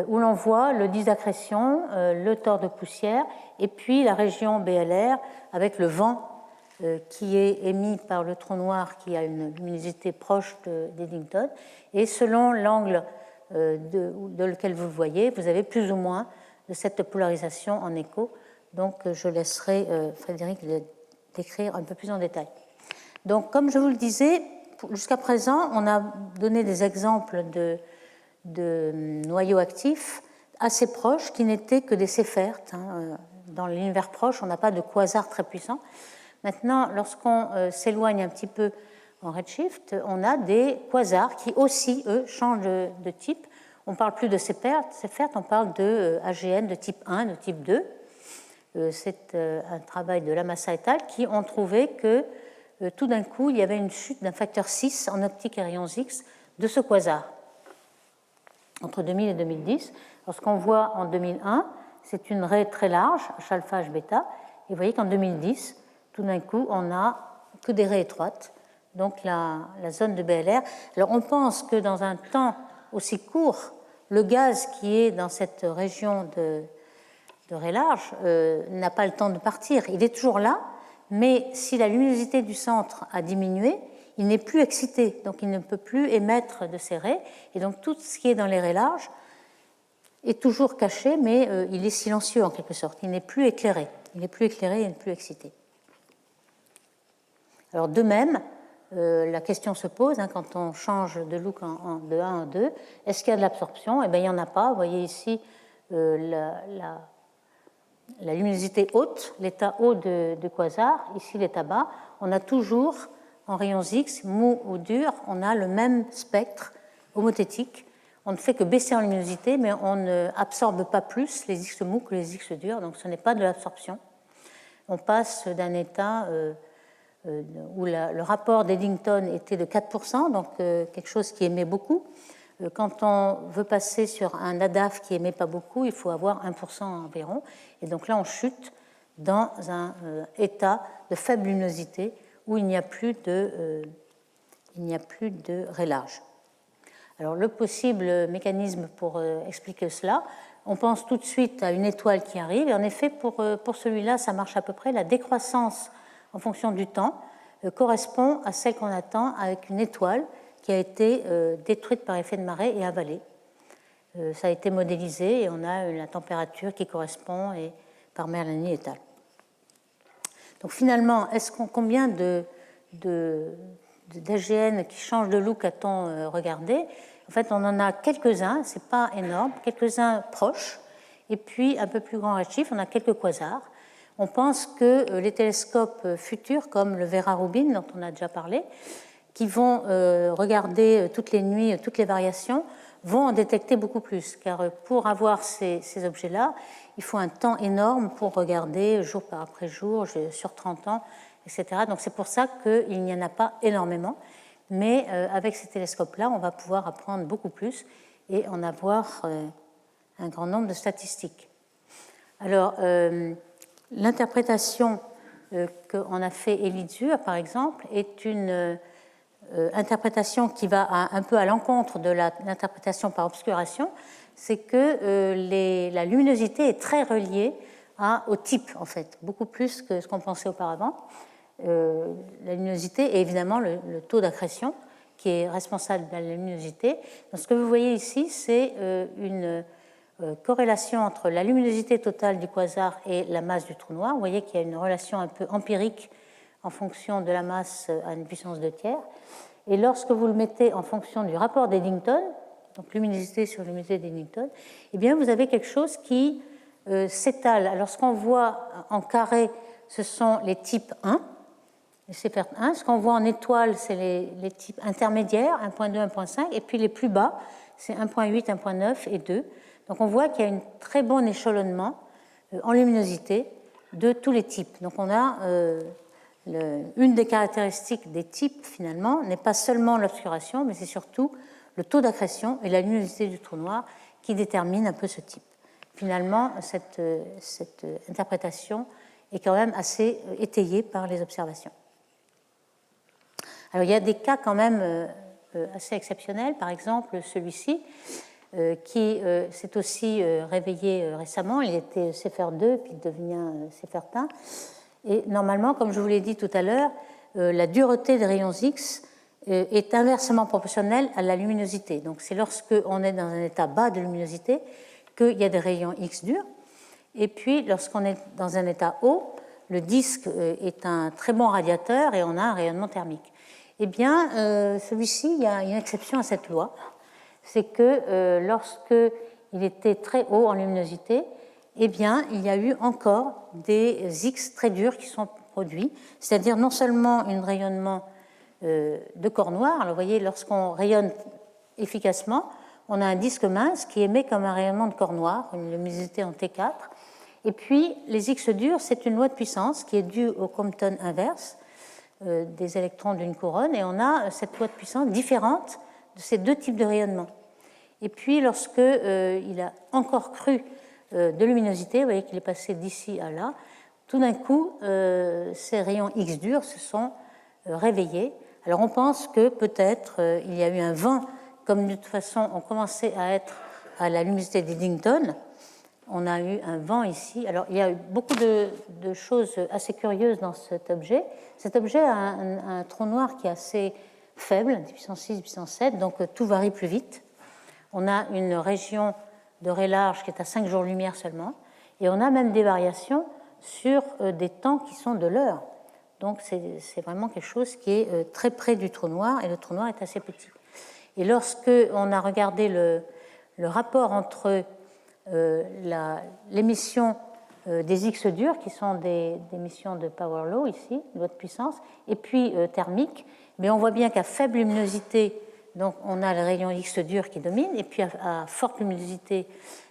où l'on voit le disque d'accrétion, le tore de poussière, et puis la région BLR avec le vent qui est émis par le trou noir qui a une luminosité proche d'Eddington. Et selon l'angle de lequel vous le voyez, vous avez plus ou moins de cette polarisation en écho. Donc je laisserai Frédéric le décrire un peu plus en détail. Donc comme je vous le disais, jusqu'à présent, on a donné des exemples de noyaux actifs assez proches qui n'étaient que des Seyfert. Dans l'univers proche, on n'a pas de quasars très puissants. Maintenant, lorsqu'on s'éloigne un petit peu en redshift, on a des quasars qui aussi, eux, changent de type. On ne parle plus de Seyfert, on parle de AGN de type 1, de type 2. C'est un travail de Lamassa et al. Qui ont trouvé que tout d'un coup, il y avait une chute d'un facteur 6 en optique et rayons X de ce quasar entre 2000 et 2010. Lorsqu'on voit en 2001, c'est une raie très large, H-alpha, H-bêta, et vous voyez qu'en 2010, tout d'un coup, on n'a que des raies étroites, donc la zone de BLR. Alors on pense que dans un temps aussi court, le gaz qui est dans cette région de ray large n'a pas le temps de partir. Il est toujours là, mais si la luminosité du centre a diminué, il n'est plus excité, donc il ne peut plus émettre de ces raies. Et donc tout ce qui est dans les raies larges est toujours caché, mais il est silencieux en quelque sorte. Il n'est plus éclairé. Il n'est plus éclairé, il n'est plus excité. Alors de même, la question se pose quand on change de look de 1 en 2, est-ce qu'il y a de l'absorption? Eh bien, il n'y en a pas. Vous voyez ici la luminosité haute, l'état haut de quasar, ici l'état bas. On a toujours, en rayons X, mou ou dur, on a le même spectre homothétique. On ne fait que baisser en luminosité, mais on n'absorbe pas plus les X mous que les X durs, donc ce n'est pas de l'absorption. On passe d'un état où le rapport d'Eddington était de 4%, donc quelque chose qui émet beaucoup. Quand on veut passer sur un ADAF qui émet pas beaucoup, il faut avoir 1% environ. Et donc là, on chute dans un état de faible luminosité où il n'y a plus de ray large. Alors, le possible mécanisme pour expliquer cela, on pense tout de suite à une étoile qui arrive. Et en effet, pour celui-là, ça marche à peu près. La décroissance en fonction du temps correspond à celle qu'on attend avec une étoile qui a été détruite par effet de marée et avalée. Ça a été modélisé et on a la température qui correspond et par Merlani et al. Donc finalement, combien d'AGN qui changent de look a-t-on regardé? En fait, on en a quelques-uns, c'est pas énorme, quelques-uns proches, et puis un peu plus grand redshift, on a quelques quasars. On pense que les télescopes futurs, comme le Vera Rubin dont on a déjà parlé, qui vont regarder toutes les nuits, toutes les variations, vont en détecter beaucoup plus, car pour avoir ces objets-là, il faut un temps énorme pour regarder jour après jour, sur 30 ans, etc. Donc c'est pour ça qu'il n'y en a pas énormément, mais avec ces télescopes-là, on va pouvoir apprendre beaucoup plus et en avoir un grand nombre de statistiques. Alors, l'interprétation qu'en a fait Elidzur, par exemple, est une interprétation qui va un peu à l'encontre de l'interprétation par obscuration, c'est que la luminosité est très reliée au type, en fait, beaucoup plus que ce qu'on pensait auparavant. La luminosité et évidemment le taux d'accrétion qui est responsable de la luminosité. Donc, ce que vous voyez ici, c'est une corrélation entre la luminosité totale du quasar et la masse du trou noir. Vous voyez qu'il y a une relation un peu empirique en fonction de la masse à une puissance 2 tiers. Et lorsque vous le mettez en fonction du rapport d'Eddington, donc luminosité sur luminosité d'Eddington, eh bien vous avez quelque chose qui s'étale. Alors, ce qu'on voit en carré, ce sont les types 1, les Seyfert 1. Ce qu'on voit en étoile, c'est les types intermédiaires, 1.2, 1.5, et puis les plus bas, c'est 1.8, 1.9 et 2. Donc on voit qu'il y a un très bon échelonnement en luminosité de tous les types. Donc on a une des caractéristiques des types, finalement, n'est pas seulement l'obscuration, mais c'est surtout le taux d'accrétion et la luminosité du trou noir qui déterminent un peu ce type. Finalement, cette interprétation est quand même assez étayée par les observations. Alors il y a des cas quand même assez exceptionnels, par exemple celui-ci, qui s'est aussi réveillé récemment. Il était Seyfert 2, puis il devient Seyfert 1. Et normalement, comme je vous l'ai dit tout à l'heure, la dureté des rayons X est inversement proportionnelle à la luminosité. Donc c'est lorsqu'on est dans un état bas de luminosité qu'il y a des rayons X durs. Et puis lorsqu'on est dans un état haut, le disque est un très bon radiateur et on a un rayonnement thermique. Eh bien, celui-ci, il y a une exception à cette loi. C'est que lorsqu'il était très haut en luminosité, eh bien, il y a eu encore des X très durs qui sont produits, c'est-à-dire non seulement un rayonnement de corps noir. Alors, vous voyez, lorsqu'on rayonne efficacement, on a un disque mince qui émet comme un rayonnement de corps noir, une luminosité en T4. Et puis, les X durs, c'est une loi de puissance qui est due au Compton inverse des électrons d'une couronne, et on a cette loi de puissance différente de ces deux types de rayonnement. Et puis, lorsqu'il a encore cru de luminosité, vous voyez qu'il est passé d'ici à là, tout d'un coup, ces rayons X durs se sont réveillés. Alors, on pense que peut-être il y a eu un vent, comme de toute façon on commençait à être à la luminosité d'Eddington, on a eu un vent ici. Alors, il y a eu beaucoup de choses assez curieuses dans cet objet. Cet objet a un trou noir qui est assez faible, 10 puissance 6, 10 puissance 7, donc tout varie plus vite. On a une région de raie large qui est à 5 jours-lumière seulement, et on a même des variations sur des temps qui sont de l'heure. Donc, c'est vraiment quelque chose qui est très près du trou noir, et le trou noir est assez petit. Et lorsque on a regardé le rapport entre l'émission des X durs, qui sont des émissions de power law ici, de haute puissance, et puis thermique, mais on voit bien qu'à faible luminosité, donc on a le rayon X dur qui domine, et puis à forte luminosité,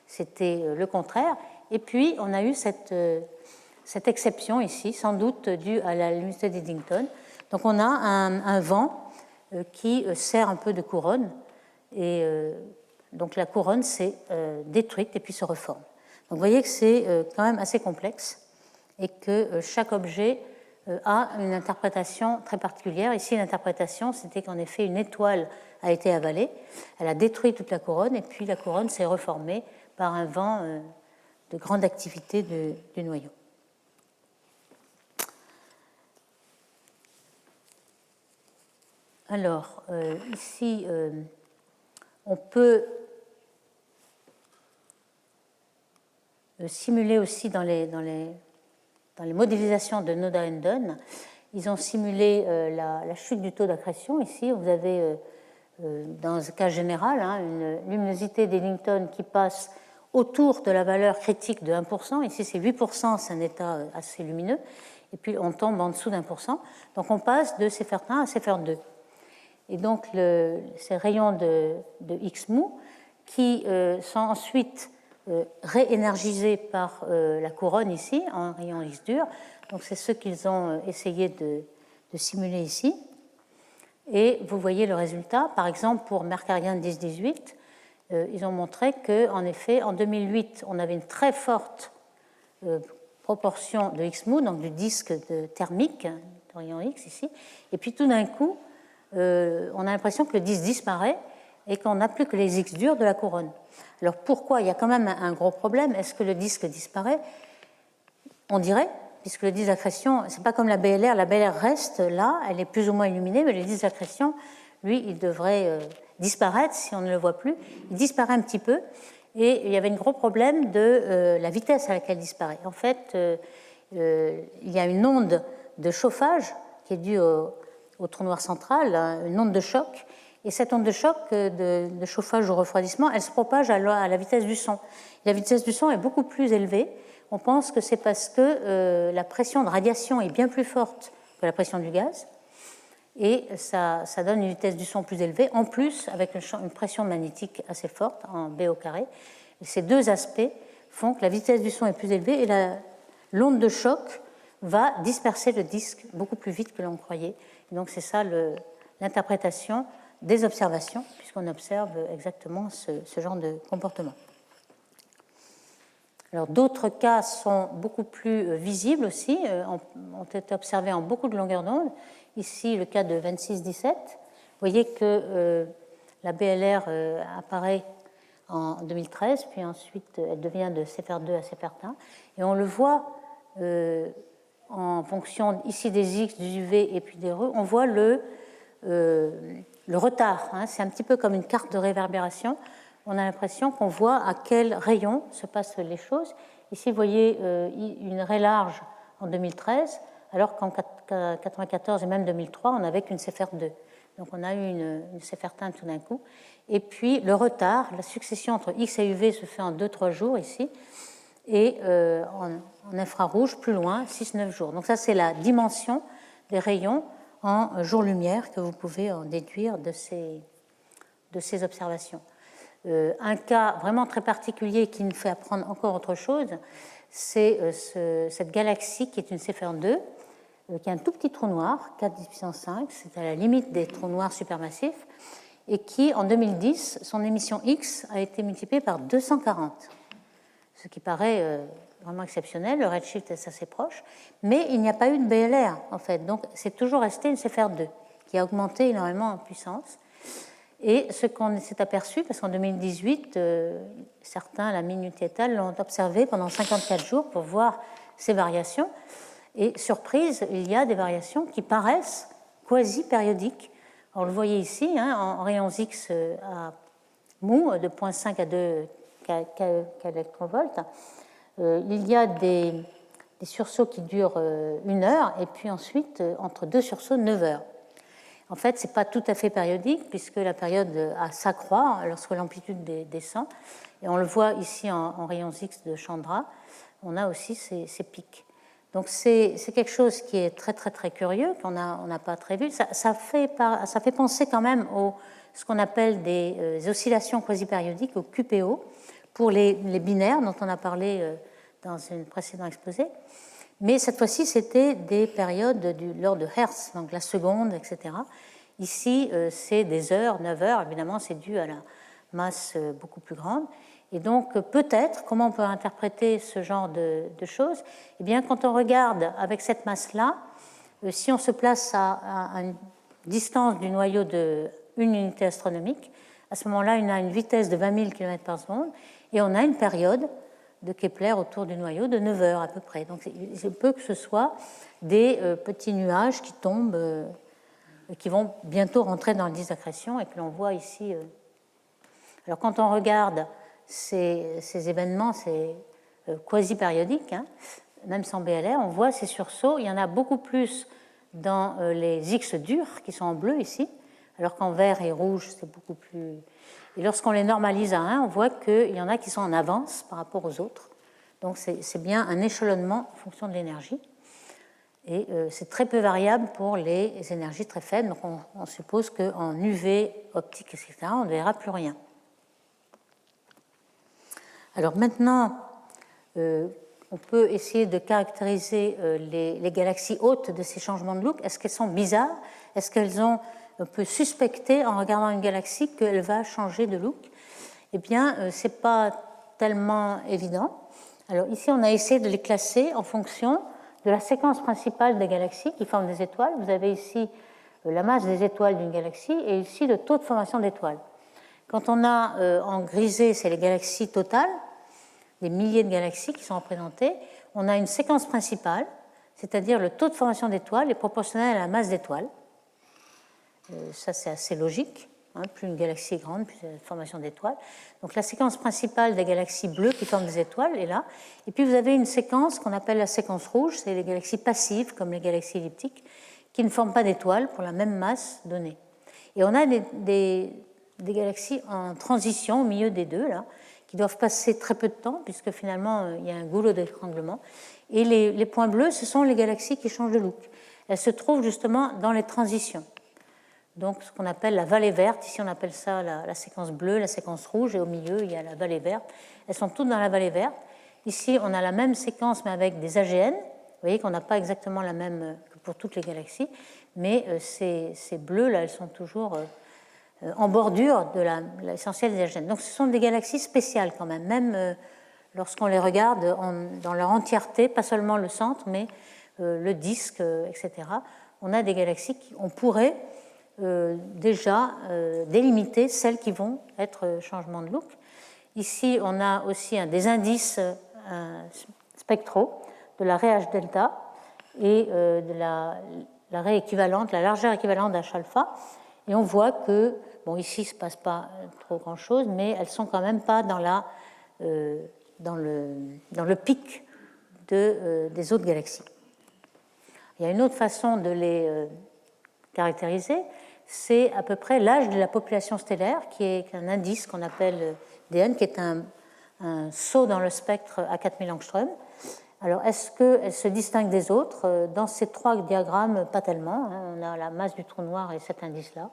c'était le contraire. Et puis on a eu cette exception ici, sans doute due à la luminosité d'Eddington. Donc on a un vent qui sert un peu de couronne, et donc la couronne s'est détruite et puis se reforme. Donc vous voyez que c'est quand même assez complexe et que chaque objet a une interprétation très particulière. Ici, l'interprétation, c'était qu'en effet, une étoile a été avalée, elle a détruit toute la couronne et puis la couronne s'est reformée par un vent de grande activité du noyau. Alors, ici, on peut simuler aussi dans les modélisations de Noda-Hendon. Ils ont simulé la chute du taux d'accrétion. Ici, vous avez, dans un cas général, une luminosité d'Eddington qui passe autour de la valeur critique de 1%. Ici, c'est 8%, c'est un état assez lumineux. Et puis, on tombe en dessous d'1%. Donc, on passe de Seyfert 1 à Seyfert 2. Et donc, ces rayons de X mou qui sont ensuite réénergisés par la couronne ici, en rayon X dur. Donc, c'est ce qu'ils ont essayé de simuler ici. Et vous voyez le résultat. Par exemple, pour Mercarian 10-18, ils ont montré qu'en effet, en 2008, on avait une très forte proportion de X mou, donc du disque thermique, de rayon X ici. Et puis, tout d'un coup, on a l'impression que le disque disparaît et qu'on n'a plus que les X durs de la couronne. Alors pourquoi? Il y a quand même un gros problème. Est-ce que le disque disparaît? On dirait, puisque le disque d'accrétion, c'est pas comme la BLR. La BLR reste là, elle est plus ou moins illuminée, mais le disque d'accrétion, lui, il devrait disparaître si on ne le voit plus. Il disparaît un petit peu, et il y avait un gros problème de la vitesse à laquelle il disparaît. En fait, il y a une onde de chauffage qui est due au trou noir central, une onde de choc, et cette onde de choc de chauffage ou refroidissement, elle se propage à la vitesse du son. La vitesse du son est beaucoup plus élevée. On pense que c'est parce que la pression de radiation est bien plus forte que la pression du gaz, et ça donne une vitesse du son plus élevée, en plus avec une pression magnétique assez forte en B au carré. Et ces deux aspects font que la vitesse du son est plus élevée et l'onde de choc va disperser le disque beaucoup plus vite que l'on croyait. Et donc c'est ça l'interprétation des observations, puisqu'on observe exactement ce genre de comportement. Alors d'autres cas sont beaucoup plus visibles aussi, ont été observés en beaucoup de longueurs d'onde. Ici, le cas de 26-17. Vous voyez que la BLR apparaît en 2013, puis ensuite elle devient de Seyfert 2 à Seyfert 1. Et on le voit en fonction ici des X, du UV et puis des RE, on voit le retard. C'est un petit peu comme une carte de réverbération. On a l'impression qu'on voit à quel rayon se passent les choses. Ici, vous voyez une raie large en 2013, alors qu'en 1994 et même 2003, on n'avait qu'une Seyfert 2. Donc on a eu une Seyfert 1 tout d'un coup. Et puis le retard, la succession entre X et UV se fait en 2-3 jours ici, et en infrarouge, plus loin, 6-9 jours. Donc ça, c'est la dimension des rayons en jour-lumière que vous pouvez en déduire de ces observations. Un cas vraiment très particulier qui nous fait apprendre encore autre chose, c'est cette galaxie qui est une Seyfert 2, qui a un tout petit trou noir, 4 puissance 5, c'est à la limite des trous noirs supermassifs, et qui, en 2010, son émission X a été multipliée par 240, ce qui paraît vraiment exceptionnel. Le redshift est assez proche, mais il n'y a pas eu de BLR, en fait. Donc, c'est toujours resté une Seyfert 2, qui a augmenté énormément en puissance. Et ce qu'on s'est aperçu, parce qu'en 2018, certains, la Minute et al., l'ont observé pendant 54 jours pour voir ces variations. Et surprise, il y a des variations qui paraissent quasi-périodiques. Alors, vous le voyez ici, hein, en rayons X à mou, de 0,5 à 2 qu'électronvolts. Il y a des sursauts qui durent 1 heure, et puis ensuite, entre 2 sursauts, 9 heures. En fait, ce n'est pas tout à fait périodique, puisque la période s'accroît lorsque l'amplitude descend. Et on le voit ici en rayons X de Chandra, on a aussi ces pics. Donc c'est quelque chose qui est très très très curieux, qu'on n'a pas très vu. Ça fait penser quand même à ce qu'on appelle des oscillations quasi-périodiques, au QPO, pour les binaires dont on a parlé dans une précédente exposé. Mais cette fois-ci, c'était des périodes de l'ordre de Hertz, donc la seconde, etc. Ici, c'est des heures, 9 heures. Évidemment, c'est dû à la masse beaucoup plus grande. Et donc, peut-être, comment on peut interpréter ce genre de choses? Eh bien, quand on regarde avec cette masse-là, si on se place à une distance du noyau de 1 unité astronomique, à ce moment-là, on a une vitesse de 20 000 km par seconde et on a une période de Kepler autour du noyau de 9 heures à peu près. Donc il se peut que ce soit des petits nuages qui tombent, qui vont bientôt rentrer dans le disque d'accrétion et que l'on voit ici. Alors quand on regarde ces événements, c'est quasi-périodique, hein, même sans BLR, on voit ces sursauts. Il y en a beaucoup plus dans les X durs qui sont en bleu ici, alors qu'en vert et rouge, c'est beaucoup plus... Et lorsqu'on les normalise à 1, on voit qu'il y en a qui sont en avance par rapport aux autres. Donc c'est bien un échelonnement en fonction de l'énergie. Et c'est très peu variable pour les énergies très faibles. Donc on suppose qu'en UV, optique, etc., on ne verra plus rien. Alors maintenant, on peut essayer de caractériser les galaxies hautes de ces changements de look. Est-ce qu'elles sont bizarres? Est-ce qu'elles ont... On peut suspecter en regardant une galaxie qu'elle va changer de look. Eh bien, ce n'est pas tellement évident. Alors ici, on a essayé de les classer en fonction de la séquence principale des galaxies qui forment des étoiles. Vous avez ici la masse des étoiles d'une galaxie et ici le taux de formation d'étoiles. Quand on a en grisé, c'est les galaxies totales, des milliers de galaxies qui sont représentées. On a une séquence principale, c'est-à-dire le taux de formation d'étoiles est proportionnel à la masse d'étoiles. Ça, c'est assez logique. Hein, plus une galaxie est grande, plus il y a de formation d'étoiles. Donc la séquence principale des galaxies bleues qui forment des étoiles est là. Et puis vous avez une séquence qu'on appelle la séquence rouge, c'est les galaxies passives, comme les galaxies elliptiques, qui ne forment pas d'étoiles pour la même masse donnée. Et on a des galaxies en transition au milieu des deux, là, qui doivent passer très peu de temps, puisque finalement, il y a un goulot d'étranglement. Et les points bleus, ce sont les galaxies qui changent de look. Elles se trouvent justement dans les transitions. Donc, ce qu'on appelle la vallée verte, ici on appelle ça la séquence bleue, la séquence rouge, et au milieu, il y a la vallée verte. Elles sont toutes dans la vallée verte. Ici, on a la même séquence, mais avec des AGN. Vous voyez qu'on n'a pas exactement la même que pour toutes les galaxies, mais ces bleues-là, elles sont toujours en bordure de l'essentiel des AGN. Donc, ce sont des galaxies spéciales quand même lorsqu'on les regarde dans leur entièreté, pas seulement le centre, mais le disque, etc. On a des galaxies qu'on pourrait déjà délimiter celles qui vont être changement de look. Ici, on a aussi des indices spectraux de la raie H delta et de la raie équivalente, la largeur équivalente d'H alpha. Et on voit que, bon, ici, il ne se passe pas trop grand-chose, mais elles ne sont quand même pas dans le pic des autres galaxies. Il y a une autre façon de les caractériser, c'est à peu près l'âge de la population stellaire, qui est un indice qu'on appelle DN, qui est un saut dans le spectre à 4000 angstroms. Alors, est-ce qu'elle se distingue des autres? Dans ces trois diagrammes, pas tellement. Hein. On a la masse du trou noir et cet indice-là.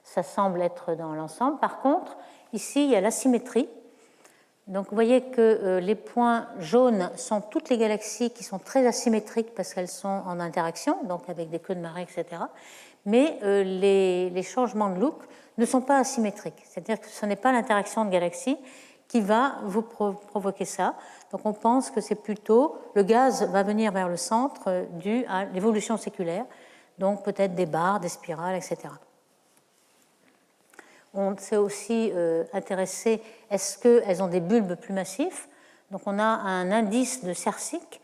Ça semble être dans l'ensemble. Par contre, ici, il y a l'asymétrie. Donc, vous voyez que les points jaunes sont toutes les galaxies qui sont très asymétriques parce qu'elles sont en interaction, donc avec des queues de marée, etc. Mais les changements de look ne sont pas asymétriques. C'est-à-dire que ce n'est pas l'interaction de galaxies qui va vous provoquer ça. Donc on pense que c'est plutôt le gaz va venir vers le centre dû à l'évolution séculaire, donc peut-être des barres, des spirales, etc. on s'est aussi intéressé, est-ce qu'elles ont des bulbes plus massifs? Donc on a un indice de Cercic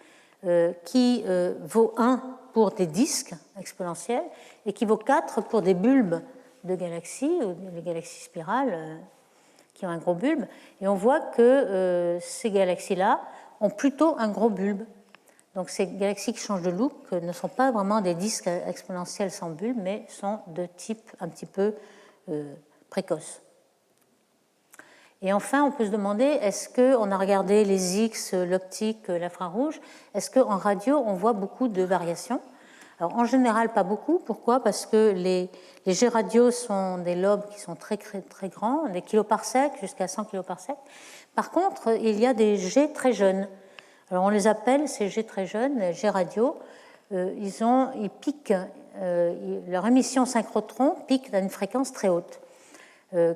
qui vaut 1 pour des disques exponentiels et qui vaut 4 pour des bulbes de galaxies, ou des galaxies spirales qui ont un gros bulbe. Et on voit que ces galaxies-là ont plutôt un gros bulbe. Donc ces galaxies qui changent de look ne sont pas vraiment des disques exponentiels sans bulbe, mais sont de type un petit peu précoce. Et enfin, on peut se demander, est-ce qu'on a regardé les X, l'optique, l'infrarouge, est-ce qu'en radio, on voit beaucoup de variations? Alors, en général, pas beaucoup. Pourquoi? Parce que les jets radio sont des lobes qui sont très, très grands, des kiloparsecs, jusqu'à 100 kiloparsecs. Par contre, il y a des jets très jeunes. Alors, on les appelle, ces jets très jeunes, les jets radio. Ils piquent, leur émission synchrotron pique à une fréquence très haute,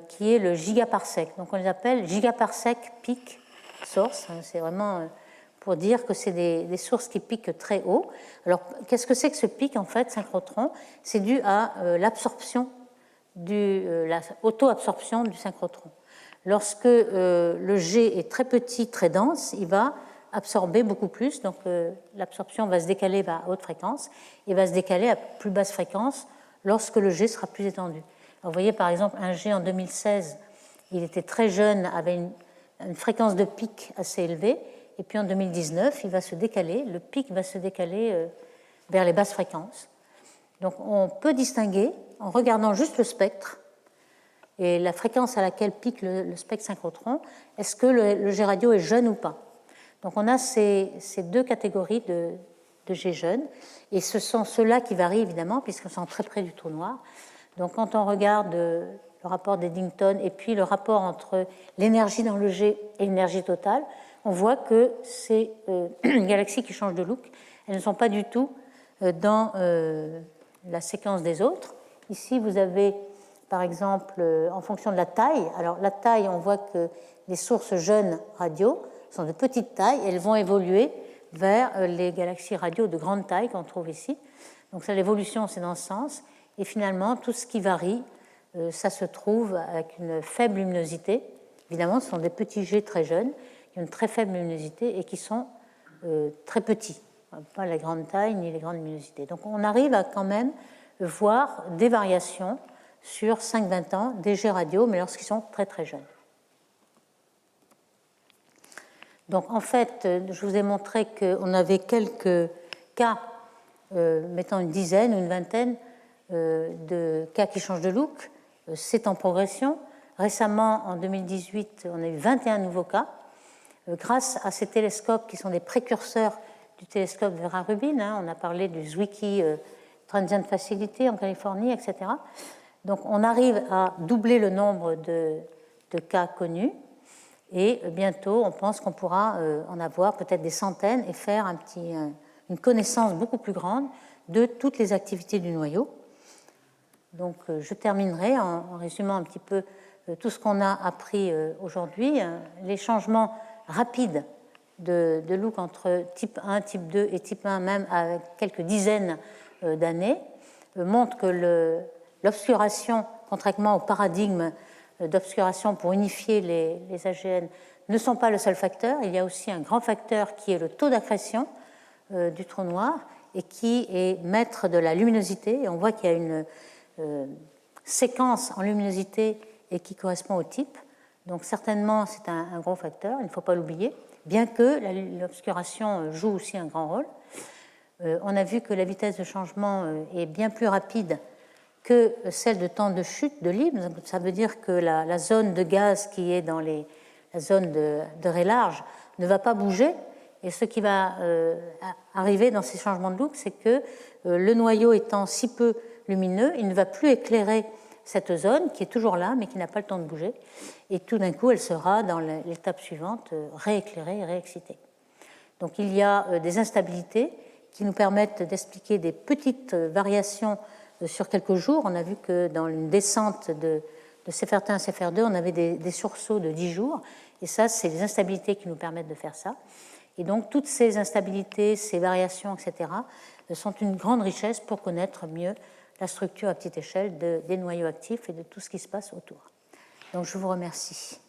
qui est le gigaparsec. Donc, on les appelle gigaparsec peak source. C'est vraiment pour dire que c'est des sources qui piquent très haut. Alors, qu'est-ce que c'est que ce pic, en fait, synchrotron? C'est dû à l'absorption, la auto-absorption du synchrotron. Lorsque le jet est très petit, très dense, il va absorber beaucoup plus, donc l'absorption va se décaler à haute fréquence et va se décaler à plus basse fréquence lorsque le jet sera plus étendu. Alors, vous voyez par exemple un jet en 2016, il était très jeune, avait une fréquence de pic assez élevée, et puis en 2019, il va se décaler, le pic va se décaler vers les basses fréquences. Donc on peut distinguer, en regardant juste le spectre et la fréquence à laquelle pique le spectre synchrotron, est-ce que le jet radio est jeune ou pas. Donc on a ces deux catégories de jets jeunes, et ce sont ceux-là qui varient évidemment, puisqu'ils sont très près du trou noir. Donc quand on regarde le rapport d'Eddington et puis le rapport entre l'énergie dans le jet et l'énergie totale, on voit que ces galaxies qui changent de look, elles ne sont pas du tout dans la séquence des autres. Ici, vous avez, par exemple, en fonction de la taille, alors la taille, on voit que les sources jeunes radio sont de petite taille, elles vont évoluer vers les galaxies radio de grande taille qu'on trouve ici. Donc ça, l'évolution, c'est dans ce sens. Et finalement, tout ce qui varie, ça se trouve avec une faible luminosité. Évidemment, ce sont des petits jets très jeunes, qui ont une très faible luminosité et qui sont très petits. Pas la grande taille ni les grandes luminosités. Donc on arrive à quand même voir des variations sur 5-20 ans des jets radio, mais lorsqu'ils sont très très jeunes. Donc en fait, je vous ai montré qu'on avait quelques cas, mettons une dizaine ou une vingtaine de cas qui changent de look. C'est en progression. Récemment, en 2018, on a eu 21 nouveaux cas. Grâce à ces télescopes qui sont des précurseurs du télescope Vera Rubin, on a parlé du Zwicky Transient Facility en Californie, etc. Donc on arrive à doubler le nombre de cas connus, et bientôt on pense qu'on pourra en avoir peut-être des centaines et faire une connaissance beaucoup plus grande de toutes les activités du noyau. Donc je terminerai en résumant un petit peu tout ce qu'on a appris aujourd'hui. Les changements rapides de look entre type 1, type 2 et type 1, même avec quelques dizaines d'années, montrent que l'obscuration, contrairement au paradigme d'obscuration pour unifier les AGN, ne sont pas le seul facteur. Il y a aussi un grand facteur qui est le taux d'accrétion du trou noir et qui est maître de la luminosité. Et on voit qu'il y a une séquence en luminosité et qui correspond au type. Donc certainement, c'est un gros facteur, il ne faut pas l'oublier, bien que l'obscuration joue aussi un grand rôle. On a vu que la vitesse de changement est bien plus rapide que celle de temps de chute de Libre. Ça veut dire que la zone de gaz qui est dans la zone de ray large ne va pas bouger. Et ce qui va arriver dans ces changements de look, c'est que le noyau étant si peu lumineux, il ne va plus éclairer cette zone qui est toujours là, mais qui n'a pas le temps de bouger. Et tout d'un coup, elle sera, dans l'étape suivante, rééclairée et réexcitée. Donc il y a des instabilités qui nous permettent d'expliquer des petites variations sur quelques jours. On a vu que dans une descente de CFR1 à CFR2, on avait des sursauts de 10 jours. Et ça, c'est les instabilités qui nous permettent de faire ça. Et donc, toutes ces instabilités, ces variations, etc., sont une grande richesse pour connaître mieux la structure à petite échelle des noyaux actifs et de tout ce qui se passe autour. Donc je vous remercie.